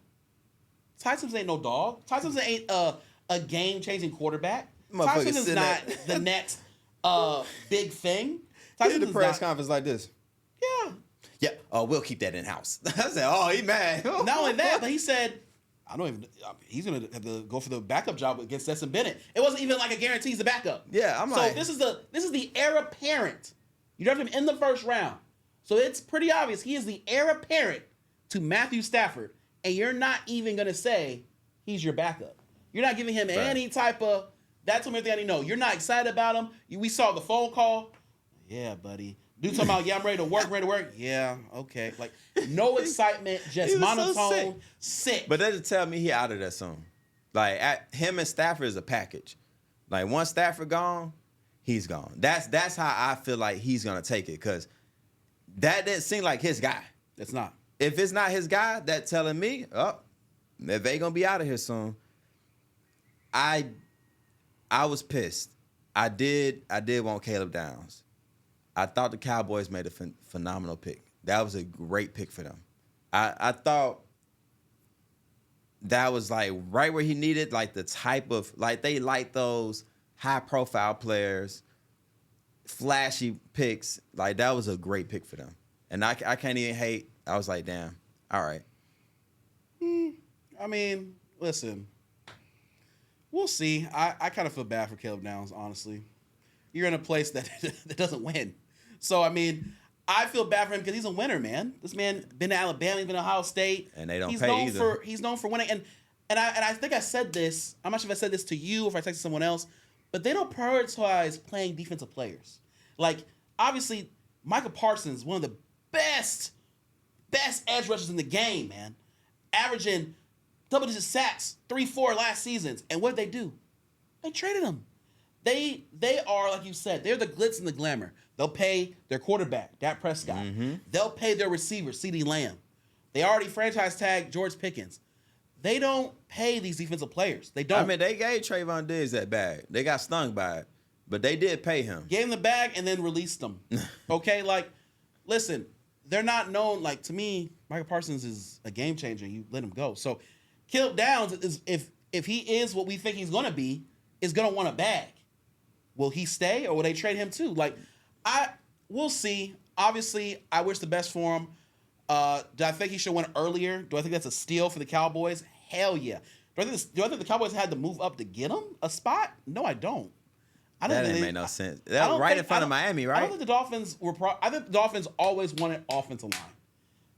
Ty Simpson ain't no dog. Ty Simpson ain't a game-changing quarterback. Ty Simpson's not the next big thing. Ty Simpson's the press conference like this. Yeah. Yeah. Oh, we'll keep that in-house. I said, oh, he mad. Not only that, but he said, he's going to have to go for the backup job against Stetson Bennett. It wasn't even like a guarantee he's the backup. Yeah, I'm like. So this is the heir apparent. You drafted him in the first round. So it's pretty obvious he is the heir apparent to Matthew Stafford. And you're not even going to say he's your backup. You're not giving him any type of, that's everything I need to know. You're not excited about him. We saw the phone call. Yeah, buddy. Dude talking about, yeah, I'm ready to work. Yeah, okay. Like, no excitement, just monotone, so sick. But that just tell me he out of that soon. Like, him and Stafford is a package. Like, once Stafford gone, he's gone. That's how I feel like he's going to take it, because that didn't seem like his guy. It's not. If it's not his guy, that's telling me, if they going to be out of here soon. I was pissed. I did want Caleb Downs. I thought the Cowboys made a phenomenal pick. That was a great pick for them. I thought that was like right where he needed, like the type of, like they like those high profile players, flashy picks. Like that was a great pick for them. And I can't even hate. I was like, damn, all right. I mean, listen, we'll see. I kind of feel bad for Caleb Downs, honestly. You're in a place that doesn't win. So, I mean, I feel bad for him because he's a winner, man. This man been to Alabama, he's been to Ohio State, and they don't he's pay known either. he's known for winning, and I think I said this. I'm not sure if I said this to you or if I texted someone else, but they don't prioritize playing defensive players. Like obviously, Micah Parsons, one of the best edge rushers in the game, man, averaging double-digit sacks, 3-4 last seasons, and what did they do? They traded him. They are, like you said, they're the glitz and the glamour. They'll pay their quarterback, Dak Prescott. Mm-hmm. They'll pay their receiver, CeeDee Lamb. They already franchise tagged George Pickens. They don't pay these defensive players. They don't. I mean, they gave Trayvon Diggs that bag. They got stung by it, but they did pay him. Gave him the bag and then released them. Okay, like, listen, they're not known. Like, to me, Micah Parsons is a game changer. You let him go. So, Caleb Downs is if he is what we think he's gonna be, is gonna want a bag. Will he stay or will they trade him too? Like, we'll see. Obviously, I wish the best for him. Do I think he should have went earlier? Do I think that's a steal for the Cowboys? Hell yeah. Do I think the Cowboys had to move up to get him a spot? No, I don't. That didn't make no sense. That was right in front of Miami, right? I don't think the Dolphins were. I think the Dolphins always wanted offensive line.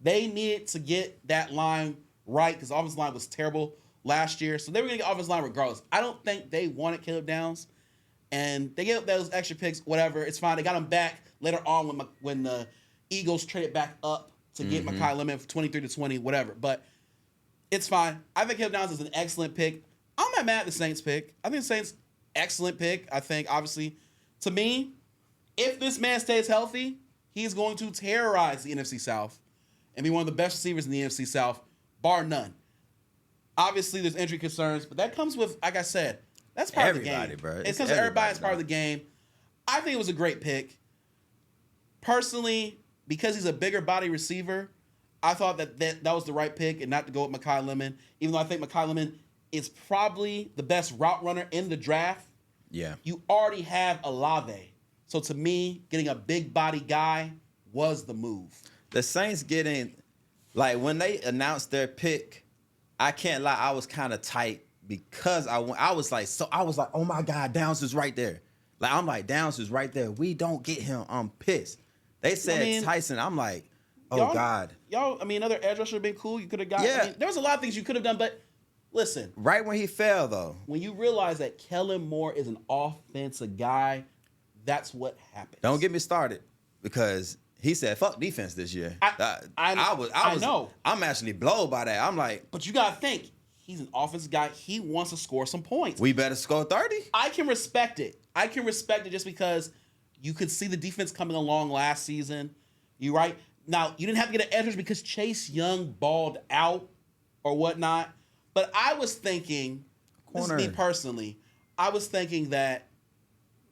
They needed to get that line right because the offensive line was terrible last year, so they were going to get offensive line regardless. I don't think they wanted Caleb Downs. And they gave up those extra picks, whatever. It's fine. They got him back later on when the Eagles traded back up to get Mekhi Lemon for 23-20, whatever. But it's fine. I think Caleb Downs is an excellent pick. I'm not mad at the Saints pick. I think the Saints, excellent pick. I think, obviously, to me, if this man stays healthy, he's going to terrorize the NFC South and be one of the best receivers in the NFC South, bar none. Obviously, there's injury concerns, but that comes with, like I said, that's part of the game. Bro. It's because everybody's part of the game. I think it was a great pick. Personally, because he's a bigger body receiver, I thought that was the right pick and not to go with Mekhi Lemon, even though I think Mekhi Lemon is probably the best route runner in the draft. Yeah. You already have Olave. So to me, getting a big body guy was the move. The Saints getting, like, when they announced their pick, I can't lie, I was kind of tight. Because I was like, oh my God, Downs is right there. Like, I'm like, Downs is right there. We don't get him. I'm pissed. They said Tyson. I'm like, oh God. Another edge rusher would have been cool. You could have got. Yeah. There was a lot of things you could have done, but listen. Right when he fell, though. When you realize that Kellen Moore is an offensive guy, that's what happens. Don't get me started because he said, fuck defense this year. I know. I'm actually blown by that. I'm like. But you got to think. He's an offensive guy. He wants to score some points. We better score 30. I can respect it. Just because you could see the defense coming along last season. You right? Now, you didn't have to get an edge rusher because Chase Young balled out or whatnot. But I was thinking, this is me personally, I was thinking that,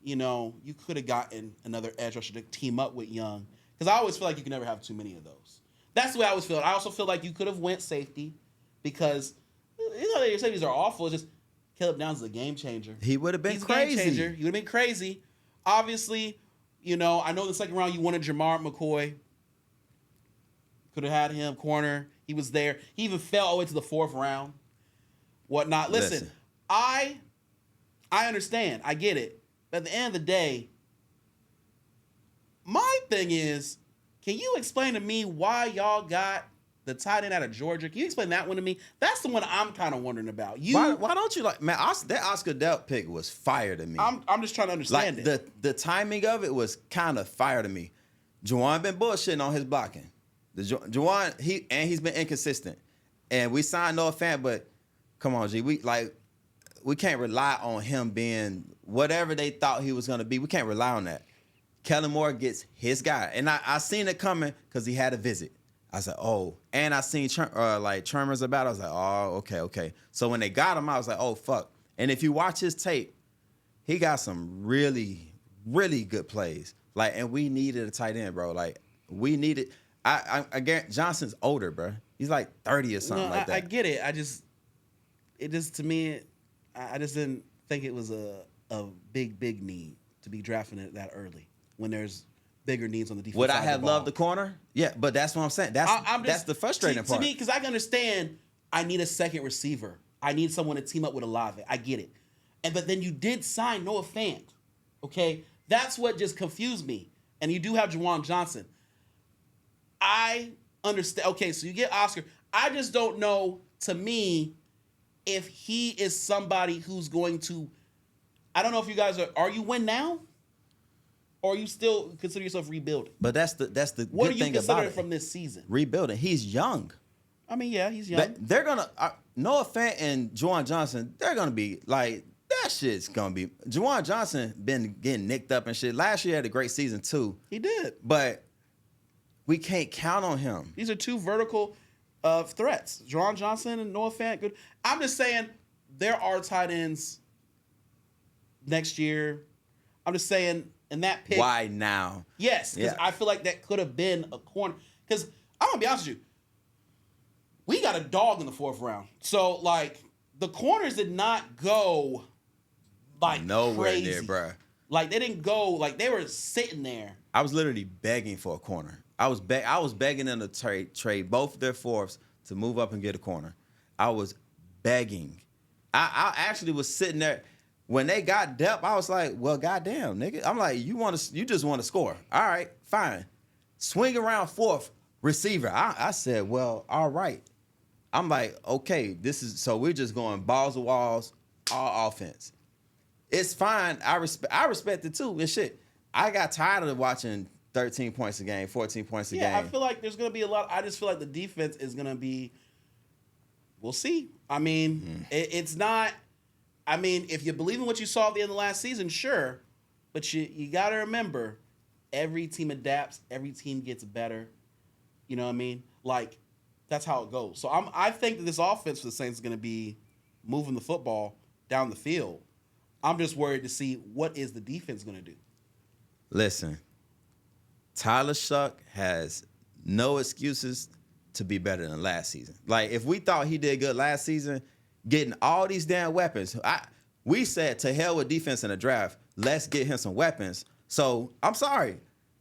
you could have gotten another edge rusher to team up with Young. Because I always feel like you can never have too many of those. That's the way I always feel. I also feel like you could have went safety because that your safeties are awful. It's just Caleb Downs is a game changer. He would have been crazy. A game changer. He would have been crazy. Obviously, I know in the second round you wanted Jamar McCoy. Could have had him corner. He was there. He even fell all the way to the fourth round. Whatnot. Listen. I understand. I get it. But at the end of the day, my thing is, can you explain to me why y'all got the tight end out of Georgia? Can you explain that one to me? That's the one I'm kind of wondering about. Why don't you like, man? That Oscar Delp pick was fire to me. I'm just trying to understand it. The timing of it was kind of fire to me. Juwan been bullshitting on his blocking. Juwan he's been inconsistent, and we signed Noah Fant, but come on, G, we can't rely on him being whatever they thought he was gonna be. We can't rely on that. Kellen Moore gets his guy, and I seen it coming because he had a visit. I said, oh, and I seen Tremors about it. I was like, oh, okay. So when they got him, I was like, oh, fuck. And if you watch his tape, he got some really, really good plays. Like, and we needed a tight end, bro. Like, we needed. I guarantee Johnson's older, bro. He's like 30 or something like that. I get it. To me, I just didn't think it was a big need to be drafting it that early when there's bigger needs on the defense. Would I have loved the corner? Yeah, but that's what I'm saying. That's the frustrating part. To me, because I can understand I need a second receiver. I need someone to team up with Olave. I get it. But then you did sign Noah Fant. Okay? That's what just confused me. And you do have Juwan Johnson. I understand. Okay, so you get Oscar. I just don't know, to me, if he is somebody who's going to. I don't know if you guys are you win now? Or you still consider yourself rebuilding? But that's the What good are you thing about considering it. from this season? Rebuilding. He's young. I mean, yeah, he's young. They're gonna Noah Fant and Juwan Johnson. They're gonna be like that. Shit's gonna be. Juwan Johnson been getting nicked up and shit. Last year had a great season too. He did. But we can't count on him. These are two vertical threats. Juwan Johnson and Noah Fant. Good. I'm just saying there are tight ends next year. I'm just saying, in that pick. Why now? Yes, because I feel like that could have been a corner. Because I'm gonna be honest with you, we got a dog in the 4th round. So like the corners did not go like nowhere crazy. near, bruh. Like they didn't go, like they were sitting there. I was literally begging for a corner. I was begging them to trade both their fourths to move up and get a corner. I was begging. I actually was sitting there. When they got depth, I was like, well, goddamn, nigga. I'm like, you just want to score. All right, fine. Swing around 4th receiver. I said, well, all right. I'm like, okay, so we're just going balls to walls, all offense. It's fine. I respect it too. And shit. I got tired of watching 13 points a game, 14 points a game. Yeah, I feel like there's gonna be a lot. I just feel like the defense is gonna be. We'll see. I mean, it's not. I mean, if you believe in what you saw at the end of the last season, sure. But you got to remember, every team adapts. Every team gets better. You know what I mean? Like, that's how it goes. So I think that this offense for the Saints is going to be moving the football down the field. I'm just worried to see what is the defense going to do. Listen, Tyler Shuck has no excuses to be better than last season. Like, if we thought he did good last season, getting all these damn weapons. We said to hell with defense in the draft. Let's get him some weapons. So I'm sorry,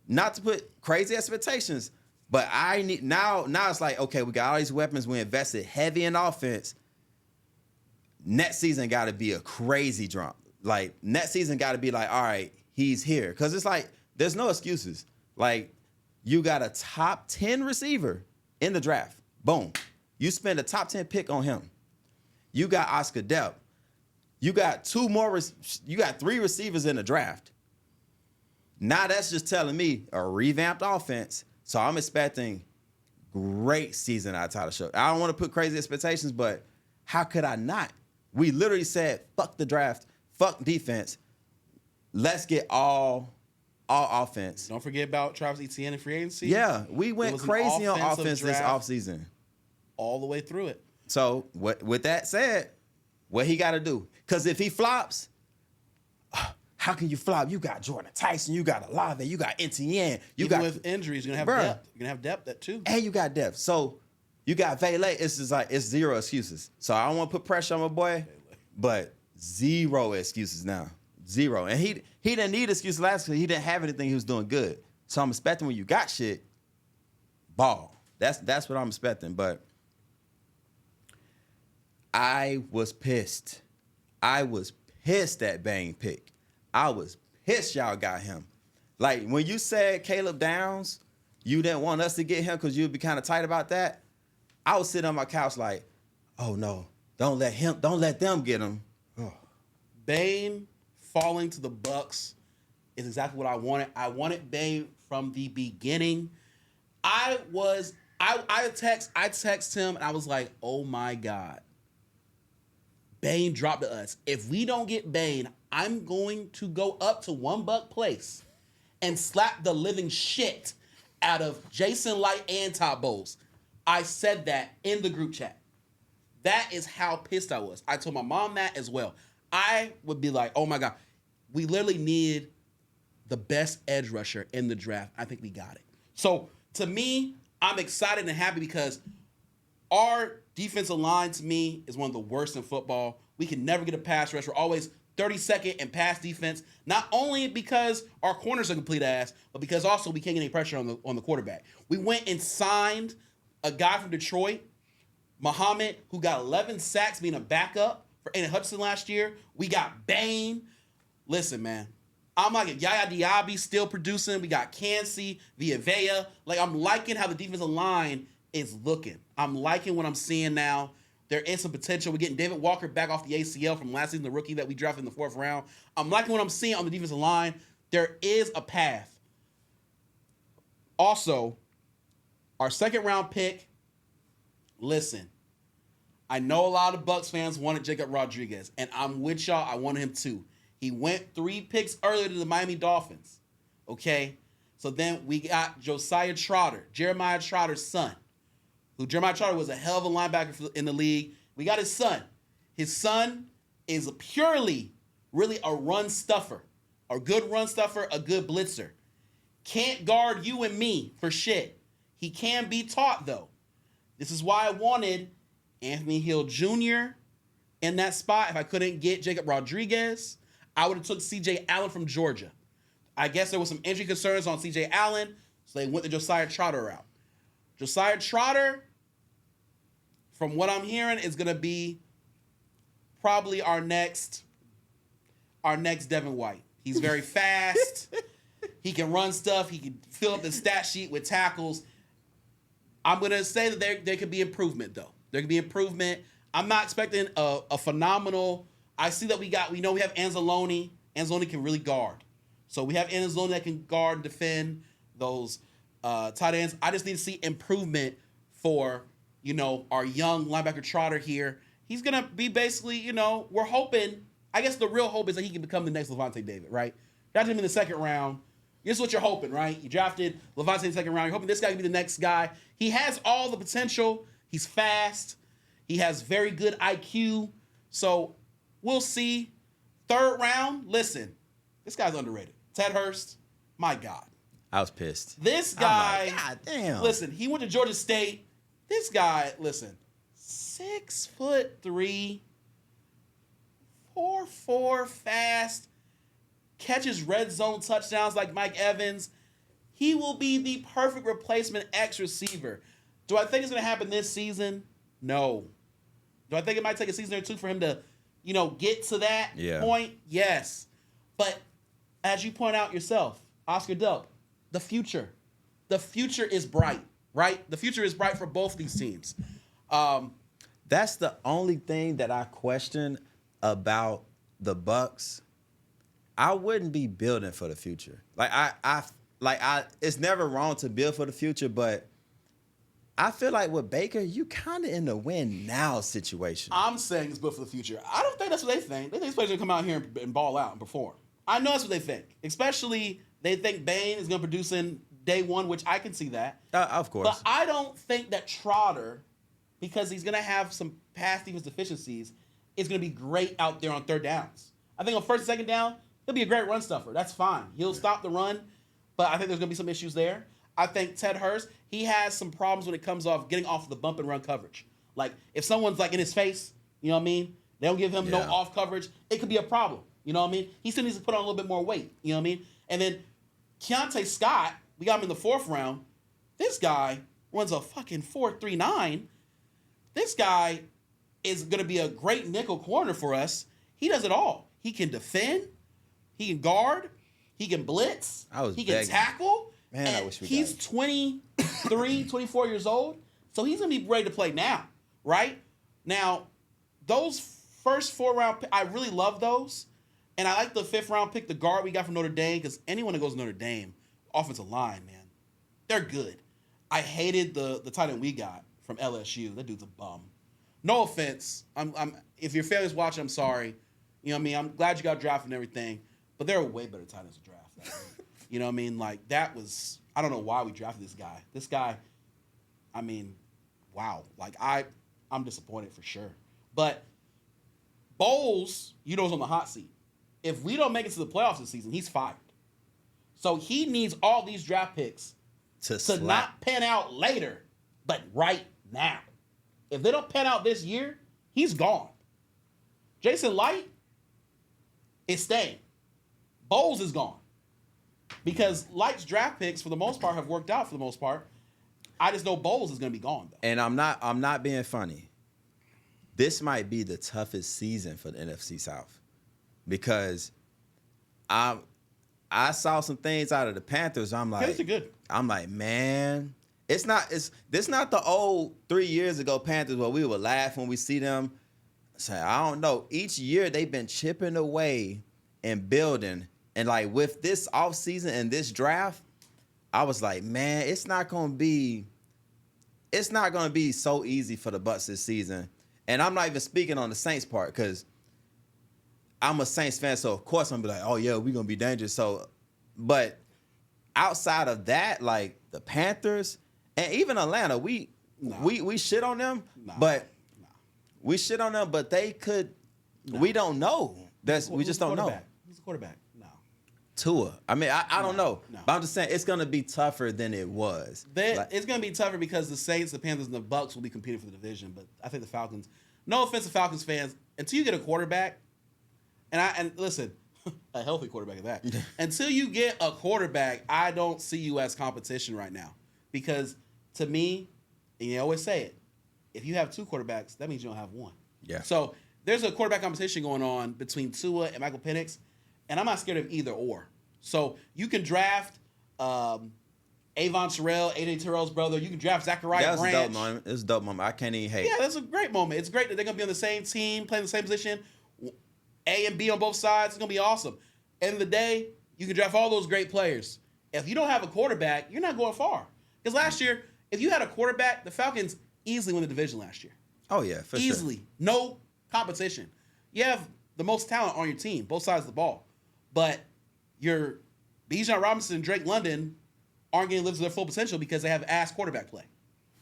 not to put crazy expectations, but I need now it's like, okay, we got all these weapons. We invested heavy in offense. Next season got to be a crazy drop. Like, next season got to be like, all right, he's here. Because it's like, there's no excuses. Like, you got a top 10 receiver in the draft. Boom. You spend a top 10 pick on him. You got Oscar Delp. You got you got 3 receivers in the draft. Now that's just telling me a revamped offense. So I'm expecting great season out of Tyler Shuck. I don't want to put crazy expectations, but how could I not? We literally said, fuck the draft, fuck defense. Let's get all offense. Don't forget about Travis Etienne in free agency. Yeah, we went crazy on offense this offseason. All the way through it. So with that said, what he got to do? Because if he flops, how can you flop? You got Jordan Tyson, you got Olave, you got Etienne. Even with injuries, you're going to have depth. You're going to have depth that too. And you got depth. So you got Vele. It's just like, it's zero excuses. So I don't want to put pressure on my boy, but zero excuses now. Zero. And he didn't need excuses last year. He didn't have anything. He was doing good. So I'm expecting when you got shit, ball. That's what I'm expecting. But I was pissed. I was pissed at Bane pick. I was pissed y'all got him. Like, when you said Caleb Downs, you didn't want us to get him because you'd be kind of tight about that. I was sitting on my couch like, oh no, don't let them get him. Oh. Bane falling to the Bucks is exactly what I wanted. I wanted Bane from the beginning. I text him and I was like, oh my God. Bane dropped to us. If we don't get Bane, I'm going to go up to $1 Place and slap the living shit out of Jason Light and Todd Bowles. I said that in the group chat. That is how pissed I was. I told my mom that as well. I would be like, oh my God, we literally need the best edge rusher in the draft. I think we got it. So to me, I'm excited and happy because our defensive line, to me, is one of the worst in football. We can never get a pass rush. We're always 32nd in pass defense. Not only because our corners are complete ass, but because also we can't get any pressure on the quarterback. We went and signed a guy from Detroit, Muhammad, who got 11 sacks being a backup for Aiden Hutchinson last year. We got Bane. Listen, man, I'm liking Yaya Diaby still producing. We got Cansey, Villavea. Like, I'm liking how the defensive line is looking. I'm liking what I'm seeing now. There is some potential. We're getting David Walker back off the ACL from last season, the rookie that we drafted in the 4th round. I'm liking what I'm seeing on the defensive line. There is a path. Also, our 2nd round pick, listen, I know a lot of Bucs fans wanted Jacob Rodriguez, and I'm with y'all. I wanted him too. He went 3 picks earlier to the Miami Dolphins. Okay? So then we got Josiah Trotter, Jeremiah Trotter's son, who Jeremiah Trotter was a hell of a linebacker in the league. We got his son. His son is purely, really a run stuffer, a good run stuffer, a good blitzer. Can't guard you and me for shit. He can be taught, though. This is why I wanted Anthony Hill Jr. in that spot. If I couldn't get Jacob Rodriguez, I would have took C.J. Allen from Georgia. I guess there was some injury concerns on C.J. Allen, so they went the Josiah Trotter route. Josiah Trotter, from what I'm hearing, is going to be probably our next Devin White. He's very fast. He can run stuff. He can fill up the stat sheet with tackles. I'm going to say that there could be improvement, though. There could be improvement. I'm not expecting a phenomenal. I see that we know we have Anzalone. Anzalone can really guard. So we have Anzalone that can guard and defend those tight ends. I just need to see improvement for, our young linebacker Trotter here. He's going to be basically, we're hoping. I guess the real hope is that he can become the next Levante David, right? Drafted him in the 2nd round. This is what you're hoping, right? You drafted Levante in the 2nd round. You're hoping this guy can be the next guy. He has all the potential. He's fast. He has very good IQ. So we'll see. 3rd round, listen, this guy's underrated. Ted Hurst, my God. I was pissed. This guy, God damn. Listen, he went to Georgia State. This guy, listen, 6'3", 4'4", fast, catches red zone touchdowns like Mike Evans. He will be the perfect replacement X receiver. Do I think it's going to happen this season? No. Do I think it might take a season or 2 for him to, get to that point? Yes. But as you point out yourself, Oscar Delp, the future is bright, right? The future is bright for both these teams. That's the only thing that I question about the Bucs. I wouldn't be building for the future. It's never wrong to build for the future, but I feel like with Baker, you kind of in the win now situation. I'm saying it's built for the future. I don't think that's what they think. They think this player's going to come out here and ball out and perform. I know that's what they think. Especially they think Bain is going to produce in day 1, which I can see that. Of course. But I don't think that Trotter, because he's going to have some pass defense deficiencies, is going to be great out there on 3rd downs. I think on 1st and 2nd down, he'll be a great run stuffer. That's fine. He'll stop the run, but I think there's going to be some issues there. I think Ted Hurst, he has some problems when it comes off getting off the bump and run coverage. Like, if someone's like in his face, you know what I mean? They don't give him no off coverage. It could be a problem. You know what I mean? He still needs to put on a little bit more weight. You know what I mean? And then Keontae Scott, we got him in the 4th round. This guy runs a fucking 4.39. This guy is going to be a great nickel corner for us. He does it all. He can defend. He can guard. He can blitz. He can tackle. Man, I wish we he's 23, 24 years old. So he's going to be ready to play now, right? Now, those first 4 round, I really love those. And I like the 5th round pick, the guard we got from Notre Dame, because anyone that goes to Notre Dame, offensive line, man, they're good. I hated the tight end we got from LSU. That dude's a bum. No offense. If your family's watching, I'm sorry. You know what I mean? I'm glad you got drafted and everything, but there are way better tight ends to draft. You know what I mean? Like, that was, I don't know why we drafted this guy. This guy, I mean, wow. Like, I'm disappointed for sure. But Bowles, is on the hot seat. If we don't make it to the playoffs this season, he's fired. So he needs all these draft picks to not pan out later, but right now. If they don't pan out this year, he's gone. Jason Light is staying. Bowles is gone. Because Light's draft picks, for the most part, have worked out for the most part. I just know Bowles is going to be gone, though. And I'm not being funny. This might be the toughest season for the NFC South. Because I saw some things out of the Panthers. Panthers are good. I'm like, man, this not the old 3 years ago Panthers where we would laugh when we see them. So I don't know. Each year they've been chipping away and building. And like with this offseason and this draft, I was like, man, it's not gonna be so easy for the Bucs this season. And I'm not even speaking on the Saints part because I'm a Saints fan, so of course I'm gonna be like, oh yeah, we're gonna be dangerous. So, but outside of that, like the Panthers and even Atlanta, we shit on them, but we shit on them, but they could. We don't know. We just don't know. Who's the quarterback? No. Tua. I mean, I don't know. No. But I'm just saying it's gonna be tougher than it was. It's gonna be tougher because the Saints, the Panthers, and the Bucs will be competing for the division. But I think the Falcons. No offense to Falcons fans, until you get a quarterback, and listen, a healthy quarterback at that. Until you get a quarterback, I don't see you as competition right now. Because to me, and you always say it, if you have two quarterbacks, that means you don't have one. Yeah. So there's a quarterback competition going on between Tua and Michael Penix, and I'm not scared of either or. So you can draft Avon Terrell, AJ Terrell's brother. You can draft Zachariah Branch. That's a dope moment. It's a dope moment. I can't even hate. Yeah, that's a great moment. It's great that they're going to be on the same team, playing the same position, A and B on both sides. It's going to be awesome. End of the day, you can draft all those great players. If you don't have a quarterback, you're not going far. Because last year, if you had a quarterback, the Falcons easily won the division last year. Oh, yeah, for sure. Easily. No competition. You have the most talent on your team, both sides of the ball. But your Bijan Robinson and Drake London aren't getting to live to their full potential because they have ass quarterback play.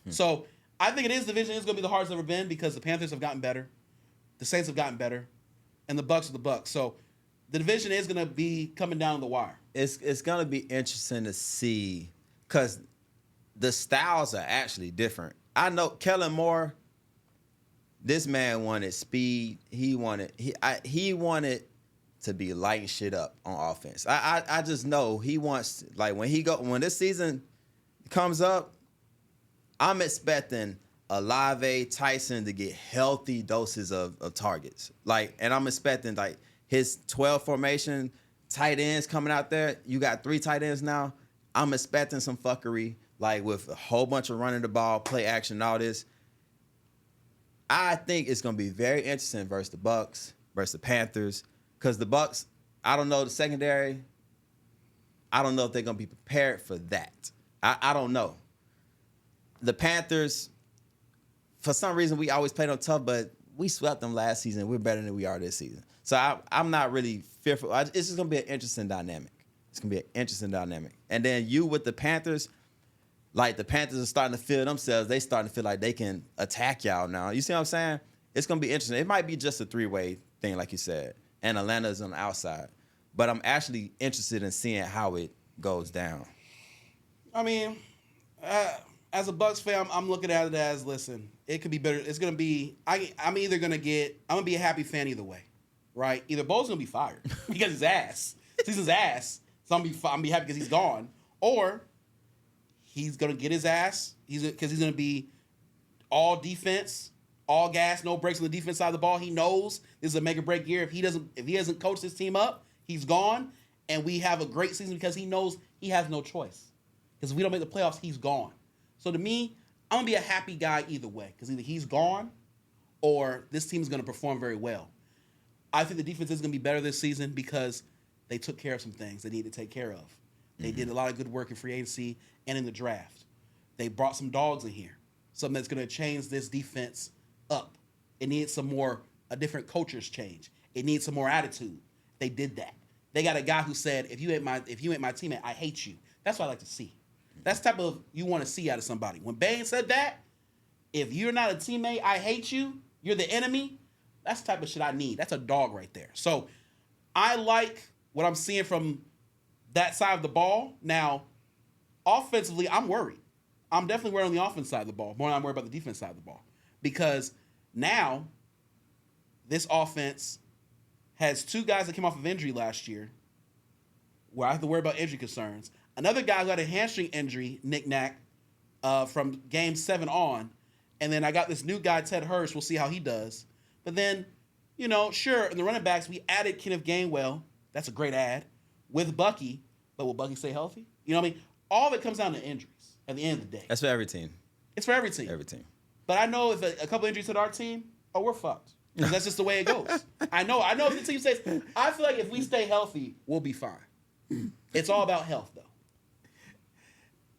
So I think this division is going to be the hardest it's ever been because the Panthers have gotten better, the Saints have gotten better, and the Bucs are the Bucs. So the division is going to be coming down the wire. It's going to be interesting to see because the styles are actually different. I know Kellen Moore, this man wanted speed. He wanted to be lighting shit up on offense. I just know he wants, like when this season comes up, I'm expecting Olave, Tyson to get healthy doses of targets. And I'm expecting like his 12 formation tight ends coming out there. You got 3 tight ends now. I'm expecting some fuckery, like with a whole bunch of running the ball, play action, all this. I think it's gonna be very interesting versus the Bucs, versus the Panthers. Because the Bucs, I don't know the secondary. I don't know if they're going to be prepared for that. I don't know. The Panthers, for some reason, we always played them tough, but we swept them last season. We're better than we are this season. So I'm not really fearful. It's just going to be an interesting dynamic. It's going to be an interesting dynamic. And then you with the Panthers, like the Panthers are starting to feel themselves. They starting to feel like they can attack y'all now. You see what I'm saying? It's going to be interesting. It might be just a 3-way thing, like you said. And Atlanta's on the outside. But I'm actually interested in seeing how it goes down. I mean, as a Bucs fan, I'm looking at it as, listen, it could be better. It's going to be, I'm going to be a happy fan either way, right? Either Bo's going to be fired because his ass. Season's ass. So I'm going to be happy because he's gone. Or he's going to get his ass because he's going to be all defense, all gas, no breaks on the defense side of the ball. He knows this is a make or break year. If he doesn't coach this team up, he's gone. And we have a great season because he knows he has no choice. Because if we don't make the playoffs, he's gone. So to me, I'm gonna be a happy guy either way. Because either he's gone or this team is gonna perform very well. I think the defense is gonna be better this season because they took care of some things they need to take care of. They did a lot of good work in free agency and in the draft. They brought some dogs in here. Something that's gonna change this defense up. It needs a different culture's change. It needs some more attitude. They did that. They got a guy who said, if you ain't my teammate, I hate you. That's what I like to see. That's the type of you want to see out of somebody. When Bane said that, if you're not a teammate, I hate you, you're the enemy, that's the type of shit I need. That's a dog right there. So I like what I'm seeing from that side of the ball. Now, offensively, I'm worried. I'm definitely worried on the offense side of the ball, more than I'm worried about the defense side of the ball. Because now, this offense has 2 guys that came off of injury last year, where I have to worry about injury concerns. Another guy who had a hamstring injury, knick-knack, from Game 7 on. And then I got this new guy, Ted Hurst. We'll see how he does. But then, sure, in the running backs, we added Kenneth Gainwell. That's a great add. with Bucky, but will Bucky stay healthy? You know what I mean? All of it comes down to injuries at the end of the day. That's for every team. It's for every team. Every team. But I know if a couple injuries hit our team, we're fucked. Because that's just the way it goes. I know if the team stays. I feel like if we stay healthy, we'll be fine. It's all about health, though.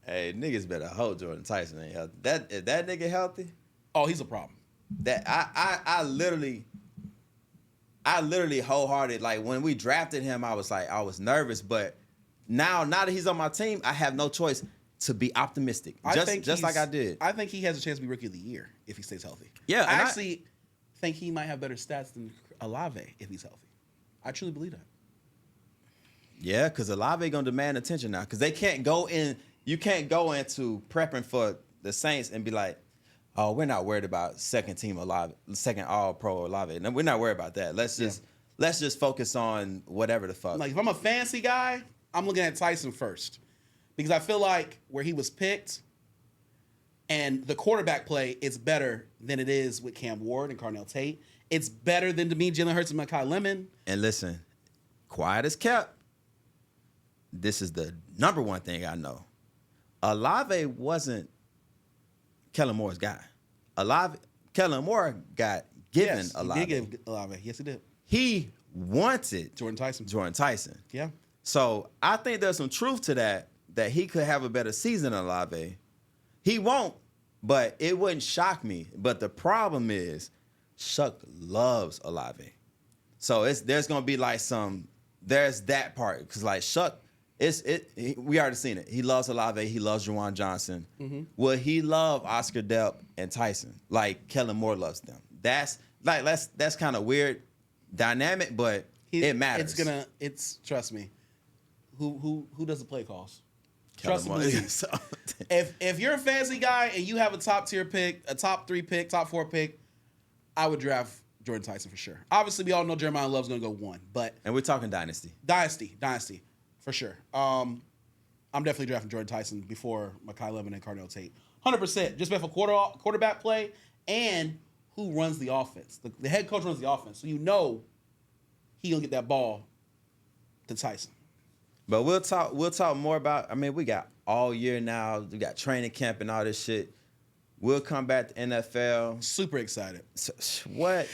Hey, niggas better hope Jordan Tyson ain't healthy. If that nigga healthy, oh, he's a problem. That I literally wholehearted, like when we drafted him, I was nervous, but now that he's on my team, I have no choice to be optimistic. Just like I did. I think he has a chance to be rookie of the year if he stays healthy. Yeah, I actually think he might have better stats than Olave if he's healthy. I truly believe that. Yeah, because Olave gonna demand attention now. Because they can't go in. You can't go into prepping for the Saints and be like, "Oh, we're not worried about second team Olave, second All Pro Olave. No, we're not worried about that. Let's just focus on whatever the fuck." Like if I'm a fancy guy, I'm looking at Tyson first because I feel like where he was picked and the quarterback play is better than it is with Cam Ward and Carnell Tate. It's better than to me Jalen Hurts and Mekhi Lemon. And listen, quiet as kept. This is the number one thing I know. Olave wasn't Kellen Moore's guy. Kellen Moore got given Olave. He did give Olave. Yes, he did. He wanted Jordan Tyson. Yeah. So I think there's some truth to that he could have a better season than Olave. He won't, but it wouldn't shock me. But the problem is, Shuck loves Olave. So there's gonna be like there's that part because like Shuck. We already seen it. He loves Olave. He loves Juwan Johnson. Mm-hmm. Will he love Oscar Delp and Tyson like Kellen Moore loves them? That's kind of weird dynamic, but it matters. It's trust me. Who does the play calls? Kellen Moore. If you're a fancy guy and you have a top tier pick, a top 3 pick, top 4 pick, I would draft Jordan Tyson for sure. Obviously, we all know Jeremiah Love's gonna go 1, and we're talking dynasty. Dynasty. For sure. I'm definitely drafting Jordan Tyson before Mekhi Lemon and Carnell Tate. 100%. Just for quarterback play and who runs the offense. The head coach runs the offense. So you know he going to get that ball to Tyson. But we'll talk more about, we got all year now. We got training camp and all this shit. We'll come back to NFL. Super excited. So, what?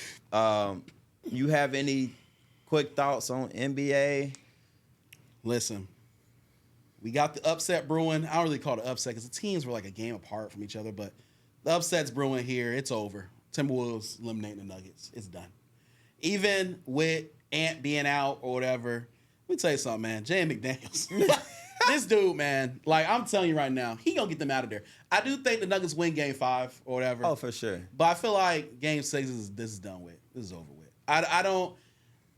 You have any quick thoughts on NBA? Listen, we got the upset brewing. I don't really call it an upset because the teams were like a game apart from each other, but the upset's brewing here. It's over. Timberwolves eliminating the Nuggets. It's done. Even with Ant being out or whatever, let me tell you something, man. Jay McDaniels. This dude, man, like I'm telling you right now, he gonna get them out of there. I do think the Nuggets win Game 5 or whatever. Oh, for sure. But I feel like Game 6 this is done with. This is over with. I don't.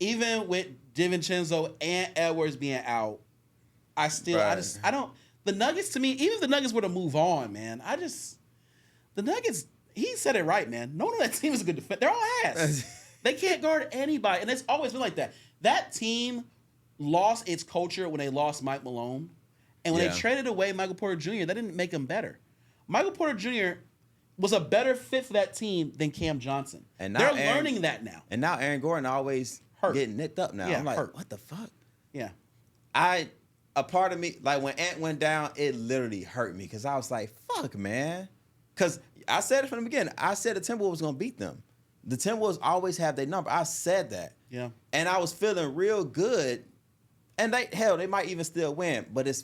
Even with DiVincenzo and Edwards being out, the Nuggets to me, even if the Nuggets were to move on, man, the Nuggets, he said it right, man. No one on that team is a good defense. They're all ass. They can't guard anybody. And it's always been like that. That team lost its culture when they lost Mike Malone. And when they traded away Michael Porter Jr., that didn't make him better. Michael Porter Jr. was a better fit for that team than Cam Johnson. And they're learning that now. And now Aaron Gordon always getting nicked up now. Yeah, I'm like, what the fuck? Yeah. A part of me, like when Ant went down, it literally hurt me because I was like, fuck, man. Because I said it from the beginning. I said the Timberwolves was going to beat them. The Timberwolves always have their number. I said that. Yeah. And I was feeling real good. And they might even still win. But if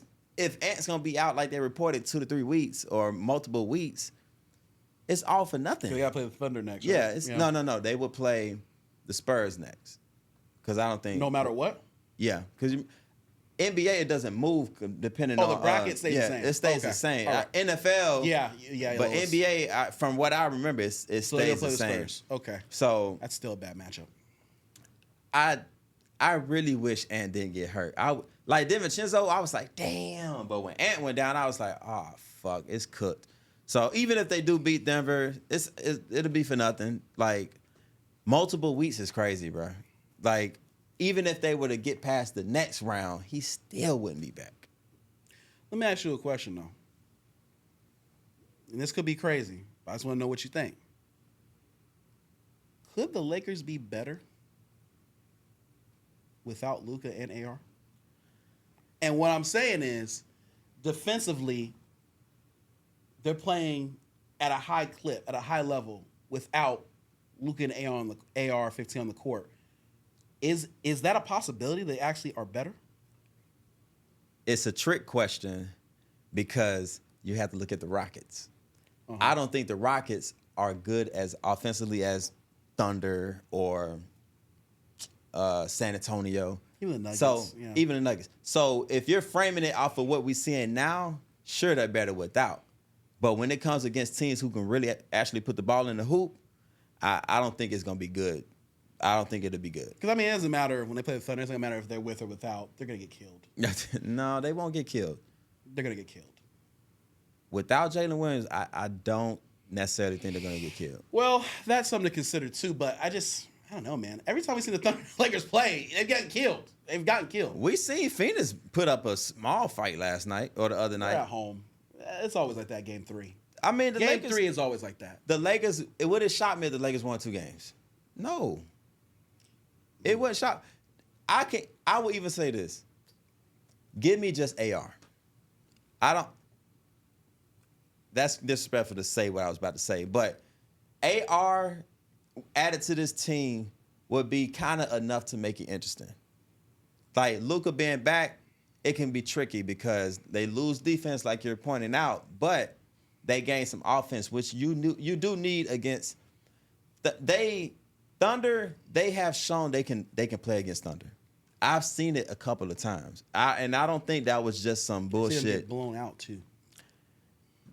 Ant's going to be out like they reported 2 to 3 weeks or multiple weeks, it's all for nothing. So they got to play the Thunder next. Yeah. Right? No. They would play the Spurs next. Because I don't think. No matter what? Yeah. Because NBA, it doesn't move depending on. The bracket stays the same. It stays the same. Right. NFL. Yeah. But NBA, from what I remember, it stays the same. Spurs. Okay. So. That's still a bad matchup. I really wish Ant didn't get hurt. Like DiVincenzo, I was like, damn. But when Ant went down, I was like, oh, fuck, it's cooked. So even if they do beat Denver, it'll be for nothing. Like, multiple weeks is crazy, bro. Like, even if they were to get past the next round, he still wouldn't be back. Let me ask you a question, though. And this could be crazy, but I just want to know what you think. Could the Lakers be better without Luka and AR? And what I'm saying is, defensively, they're playing at a high clip, at a high level, without Luka and AR-15 on the court. Is that a possibility? They actually are better. It's a trick question because you have to look at the Rockets. I don't think the Rockets are good as offensively as Thunder or San Antonio. Even the Nuggets. So yeah. even the Nuggets. So if you're framing it off of what we're seeing now, sure they're better without. But when it comes against teams who can really actually put the ball in the hoop, I don't think it's gonna be good. I don't think it'll be good. Because, I mean, it doesn't matter when they play the Thunder. It doesn't matter if they're with or without. They're going to get killed. No, they won't get killed. They're going to get killed. Without Jalen Williams, I don't necessarily think they're going to get killed. Well, that's something to consider, too. But I don't know, man. Every time we see the Thunder Lakers play, they've gotten killed. They've gotten killed. We seen Phoenix put up a small fight last night or the other night. They're at home. It's always like that, Game 3. I mean, the Game Lakers, 3 is always like that. The Lakers, it would have shocked me if the Lakers won 2 games. No. It wouldn't shock. I would even say this. Give me just AR. That's disrespectful to say what I was about to say, but AR added to this team would be kind of enough to make it interesting. Like Luka being back, it can be tricky because they lose defense, like you're pointing out, but they gain some offense, which you do need against. Thunder. They have shown they can play against Thunder. I've seen it a couple of times, and I don't think that was just some bullshit. They get blown out too.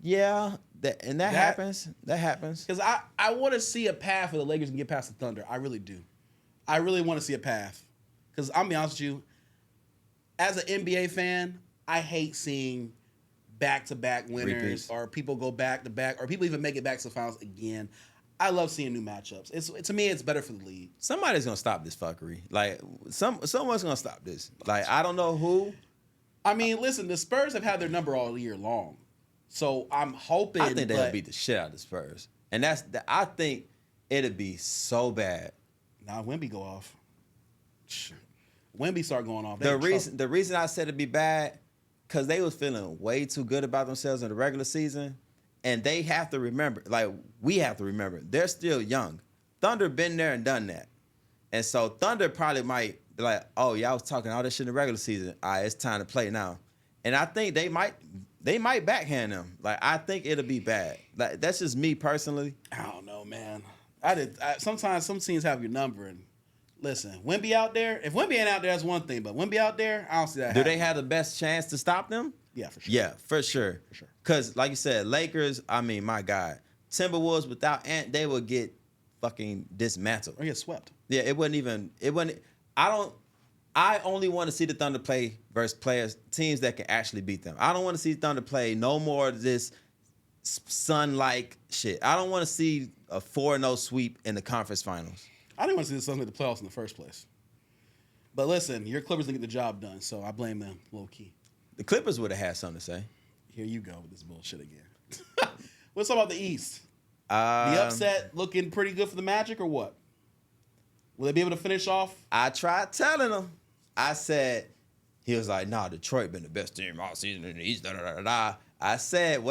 Yeah, that happens. That happens. Because I want to see a path where the Lakers can get past the Thunder. I really do. I really want to see a path. Because I'm be honest with you, as an NBA fan, I hate seeing back-to-back winners Repeats. or people go back-to-back or people even make it back to the finals again. I love seeing new matchups. To me, it's better for the league. Somebody's gonna stop this fuckery. Like someone's gonna stop this. Like I don't know who. I mean, listen, the Spurs have had their number all year long, so I'm hoping. I think they'll beat the shit out of the Spurs, and I think it'd be so bad. Nah, Wemby go off. Wemby start going off. The reason I said it'd be bad, because they was feeling way too good about themselves in the regular season. And they have to remember, like we have to remember, they're still young. Thunder been there and done that. And so Thunder probably might be like, oh, y'all was talking all this shit in the regular season. All right, it's time to play now. And I think they might backhand them. Like, I think it'll be bad. Like, that's just me personally. I don't know, man. Sometimes some teams have your number. And listen, Wemby out there, if Wemby ain't out there, that's one thing. But Wemby out there, I don't see that Do happening. they have the best chance to stop them? Yeah, for sure. Yeah, for sure. For sure. Because, like you said, Lakers, I mean, my God. Timberwolves without Ant, they would get fucking dismantled. Or get swept. Yeah, it wouldn't. I only want to see the Thunder play versus teams that can actually beat them. I don't want to see Thunder play no more of this Sun-like shit. I don't want to see a 4-0 sweep in the conference finals. I didn't want to see the Suns make the playoffs in the first place. But listen, your Clippers didn't get the job done, so I blame them low key. The Clippers would have had something to say. Here you go with this bullshit again. Let's talk about the East. The upset looking pretty good for the Magic or what? Will they be able to finish off? I tried telling him. I said, he was like, nah, Detroit been the best team all season in the East. Da, da, da, da. I said,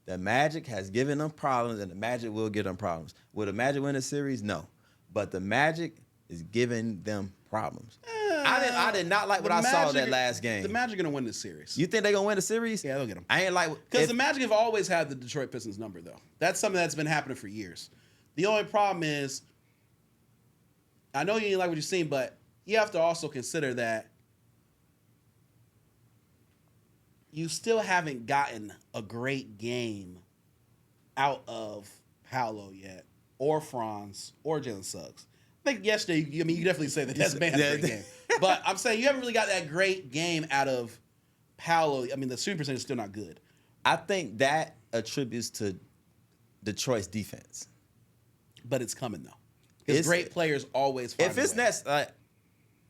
the Magic has given them problems and the Magic will give them problems. Will the Magic win the series? No. But the Magic is giving them problems. I did not like what I saw that last game. The Magic are going to win this series. You think they're going to win the series? Yeah, they'll get them. I ain't like... Because the Magic have always had the Detroit Pistons number, though. That's something that's been happening for years. The only problem is, I know you didn't like what you've seen, but you have to also consider that you still haven't gotten a great game out of Paolo yet, or Franz, or Jalen Suggs. I think yesterday, you definitely say that that's been a great game. But I'm saying you haven't really got that great game out of Paolo. I mean, the shooting percentage is still not good. I think that attributes to Detroit's defense. But it's coming, though. Because great players always find If it's next,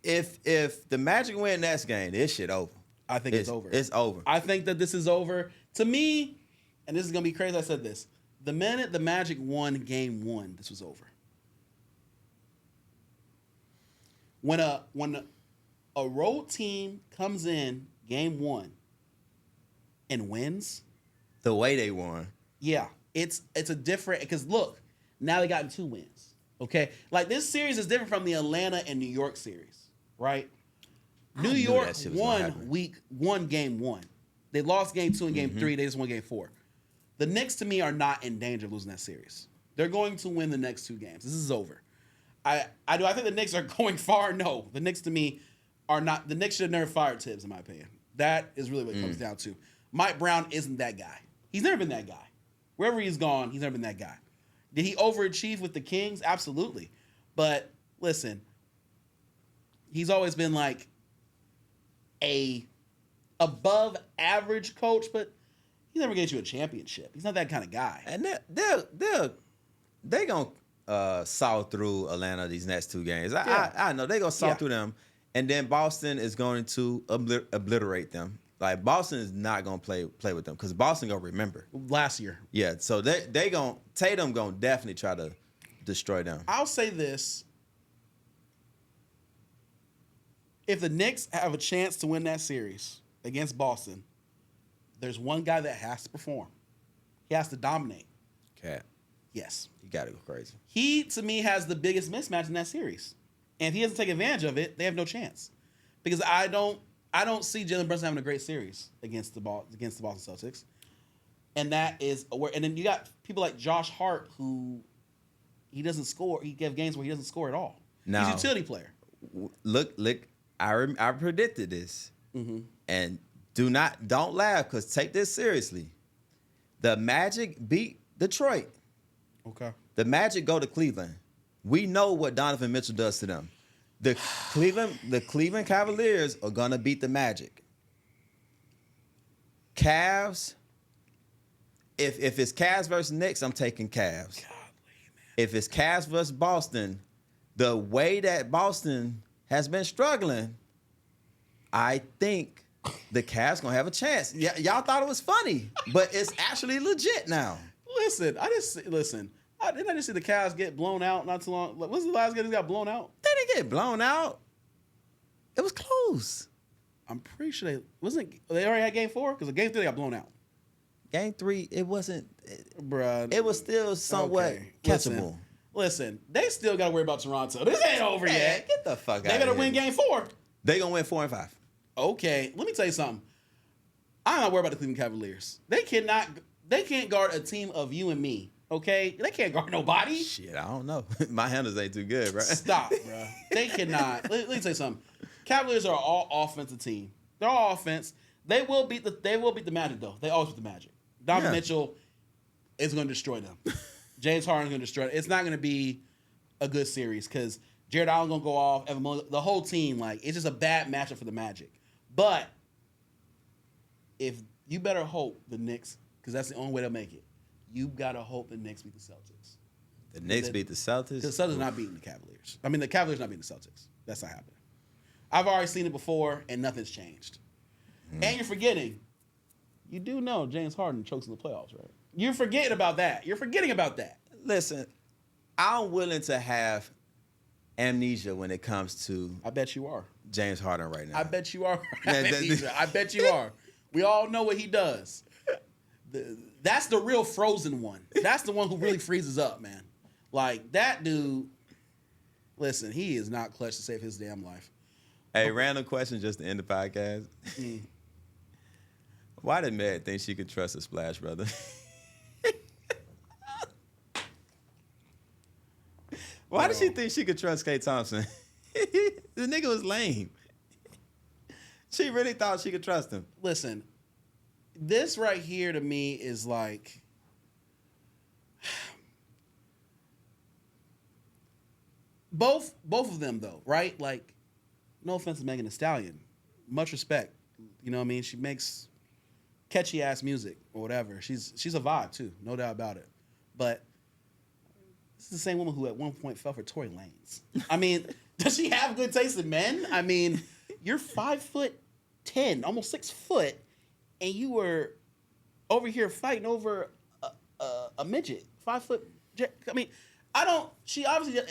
if the Magic win next game, this shit over. I think it's over. It's over. I think that this is over. To me, and this is going to be crazy, I said this. The minute the Magic won game 1, this was over. When a road team comes in game 1 and wins, The way they won. yeah, it's a different, because look, now they gotten 2 wins. Okay, like this series is different from the Atlanta and New York series, right? New knew York that shit was gonna won game 1. They lost game 2 and game Mm-hmm. 3. They just won game 4. The Knicks to me are not in danger of losing that series. They're going to win the next 2 games. This is over. I think the Knicks are going far? No, the Knicks to me are not. The Knicks should have never fired Tibbs, in my opinion. That is really what it comes down to. Mike Brown isn't that guy. He's never been that guy. Wherever he's gone, he's never been that guy. Did he overachieve with the Kings? Absolutely. But listen, he's always been like a above average coach, but he never gets you a championship. He's not that kind of guy. And they gonna saw through Atlanta these next 2 games. I know they gonna saw through them, and then Boston is going to obliterate them. Like Boston is not gonna play with them because Boston gonna remember Last year. Yeah, so they gonna Tatum gonna definitely try to destroy them. I'll say this. If the Knicks have a chance to win that series against Boston, there's one guy that has to perform. He has to dominate. Cat, Yes. you gotta go crazy. He, to me, has the biggest mismatch in that series. And if he doesn't take advantage of it, they have no chance. Because I don't see Jalen Brunson having a great series against the Boston Celtics. And that is where, and then you got people like Josh Hart, who he doesn't score. He gave games where he doesn't score at all. Now, he's a utility player. Look, I predicted this, and don't laugh because take this seriously. The Magic beat Detroit. Okay. The Magic go to Cleveland. We know what Donovan Mitchell does to them. The Cleveland Cavaliers are gonna beat the Magic. Cavs. If it's Cavs versus Knicks, I'm taking Cavs. If it's Cavs versus Boston, the way that Boston has been struggling, I think the Cavs gonna have a chance. Yeah, y'all thought it was funny, but it's actually legit now. Listen. I just see the Cavs get blown out not too long. When's the last game they got blown out? They didn't get blown out. It was close. I'm pretty sure they already had game 4 because the game 3 they got blown out. Game 3, it wasn't. Bruh. It was still somewhat Okay. catchable. Listen, they still got to worry about Toronto. This ain't over yet. Get the fuck out. They got to win game 4. They gonna win 4 and 5. Okay, let me tell you something. I'm not worried about the Cleveland Cavaliers. They can't guard a team of you and me. Okay, they can't guard nobody. Shit, I don't know. My handles ain't too good, bro. Stop, bro. They cannot. Let me tell you something. Cavaliers are all offensive team. They're all offense. They will beat the Magic though. They always beat the Magic. Donovan Mitchell is going to destroy them. James Harden's going to destroy them. It's not going to be a good series because Jared Allen's going to go off. Evan Mobley, the whole team, like, it's just a bad matchup for the Magic. But if you better hope the Knicks, because that's the only way they'll make it, you got to hope the Knicks beat the Celtics. The Knicks beat the Celtics? Because the Celtics are not beating the Cavaliers. I mean, the Cavaliers are not beating the Celtics. That's not happening. I've already seen it before, and nothing's changed. And you're forgetting, you do know James Harden chokes in the playoffs, right? You're forgetting about that. You're forgetting about that. Listen, I'm willing to have amnesia when it comes to I bet you are. James Harden right now. I bet you are. I bet you are. We all know what he does. That's the real frozen one. That's the one who really freezes up, man. Like, that dude, listen, he is not clutch to save his damn life. Hey, random question just to end the podcast. Why did Meg think she could trust a Splash Brother? Why did she think she could trust Klay Thompson? The nigga was lame. She really thought she could trust him. Listen, this right here to me is like, both of them though, right? Like, no offense to Megan Thee Stallion, much respect. You know what I mean? She makes catchy ass music or whatever. She's a vibe too, no doubt about it. But this is the same woman who at one point fell for Tory Lanez. I mean, does she have good taste in men? I mean, you're 5'10", almost 6 foot, and you were over here fighting over a midget, 5 foot. I mean, she obviously,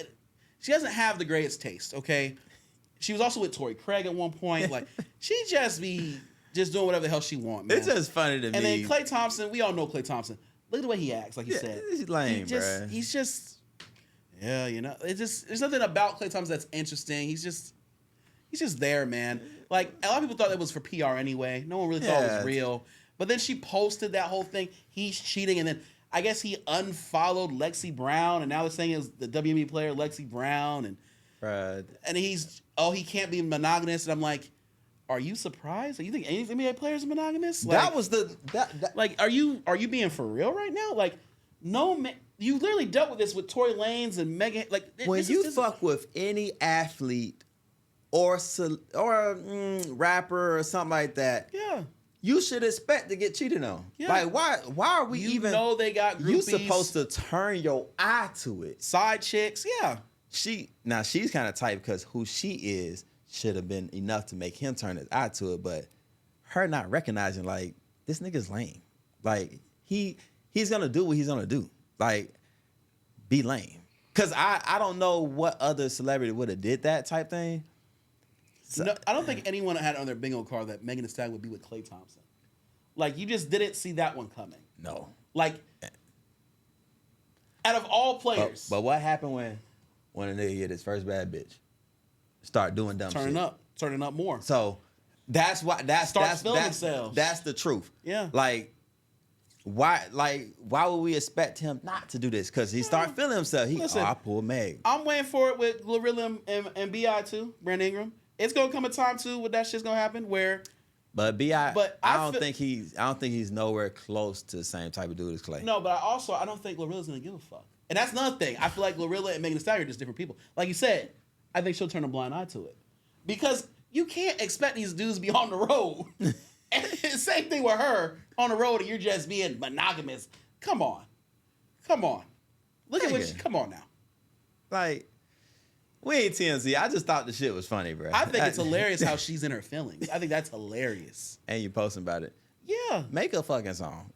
she doesn't have the greatest taste, okay? She was also with Torrey Craig at one point. Like, she just be just doing whatever the hell she want, man. It's just funny to me. And then Klay Thompson, we all know Klay Thompson. Look at the way he acts, like you said. He's lame, bro. He's just, yeah, you know. There's nothing about Klay Thompson that's interesting. He's just there, man. Like, a lot of people thought it was for PR anyway. No one really thought it was real. But then she posted that whole thing. He's cheating, and then I guess he unfollowed Lexi Brown, and now they're saying it was the WNBA player Lexi Brown, and he can't be monogamous, and I'm like, are you surprised? Do you think any NBA players are monogamous? Like, that was like, are you being for real right now? Like, no man, you literally dealt with this with Tory Lanez and Megan. Like, when you fuck with any athlete or rapper or something like that, you should expect to get cheated on. Yeah. Like, why are we even? You know they got groupies. You supposed to turn your eye to it. Side chicks, yeah. She's kind of tight because who she is should have been enough to make him turn his eye to it, but her not recognizing, like, this nigga's lame. Like, he's gonna do what he's gonna do. Like, be lame. Cause I don't know what other celebrity would have did that type thing. So, no, I don't think anyone had on their bingo card that Megan Thee Stallion would be with Klay Thompson. Like, you just didn't see that one coming. No. Like, out of all players. But what happened when a nigga get his first bad bitch? Start doing dumb shit. Turning up more. So that's feeling themselves. That's the truth. Yeah. Like, why would we expect him not to do this? Because he start feeling himself. I pulled Meg. I'm waiting for it with Glorilla and B.I. too, Brandon Ingram. It's gonna come a time too where that shit's gonna happen where. But B.I. I don't think he's nowhere close to the same type of dude as Klay. No, but I don't think Glorilla's gonna give a fuck. And that's another thing. I feel like Glorilla and Megan Thee Stallion are just different people. Like you said, I think she'll turn a blind eye to it. Because you can't expect these dudes to be on the road. And same thing with her on the road and you're just being monogamous. Come on. Look at what come on now. Like, we ain't TMZ. I just thought the shit was funny, bro. I think it's hilarious how she's in her feelings. I think that's hilarious. And you posting about it. Yeah. Make a fucking song.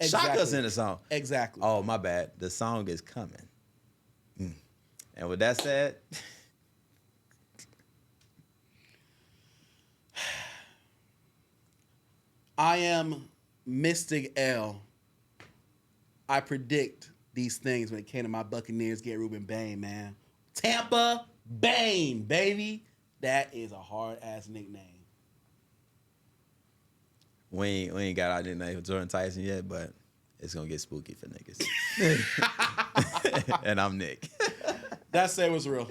Exactly. Shock us in the song. Exactly. Oh, my bad. The song is coming. And with that said, I am Mystic L. I predict these things when it came to my Buccaneers get Ruben Bain, man. Tampa Bain, baby. That is a hard-ass nickname. we ain't got our nickname for Jordan Tyson yet, but it's going to get spooky for niggas. And I'm Nick. That say was real.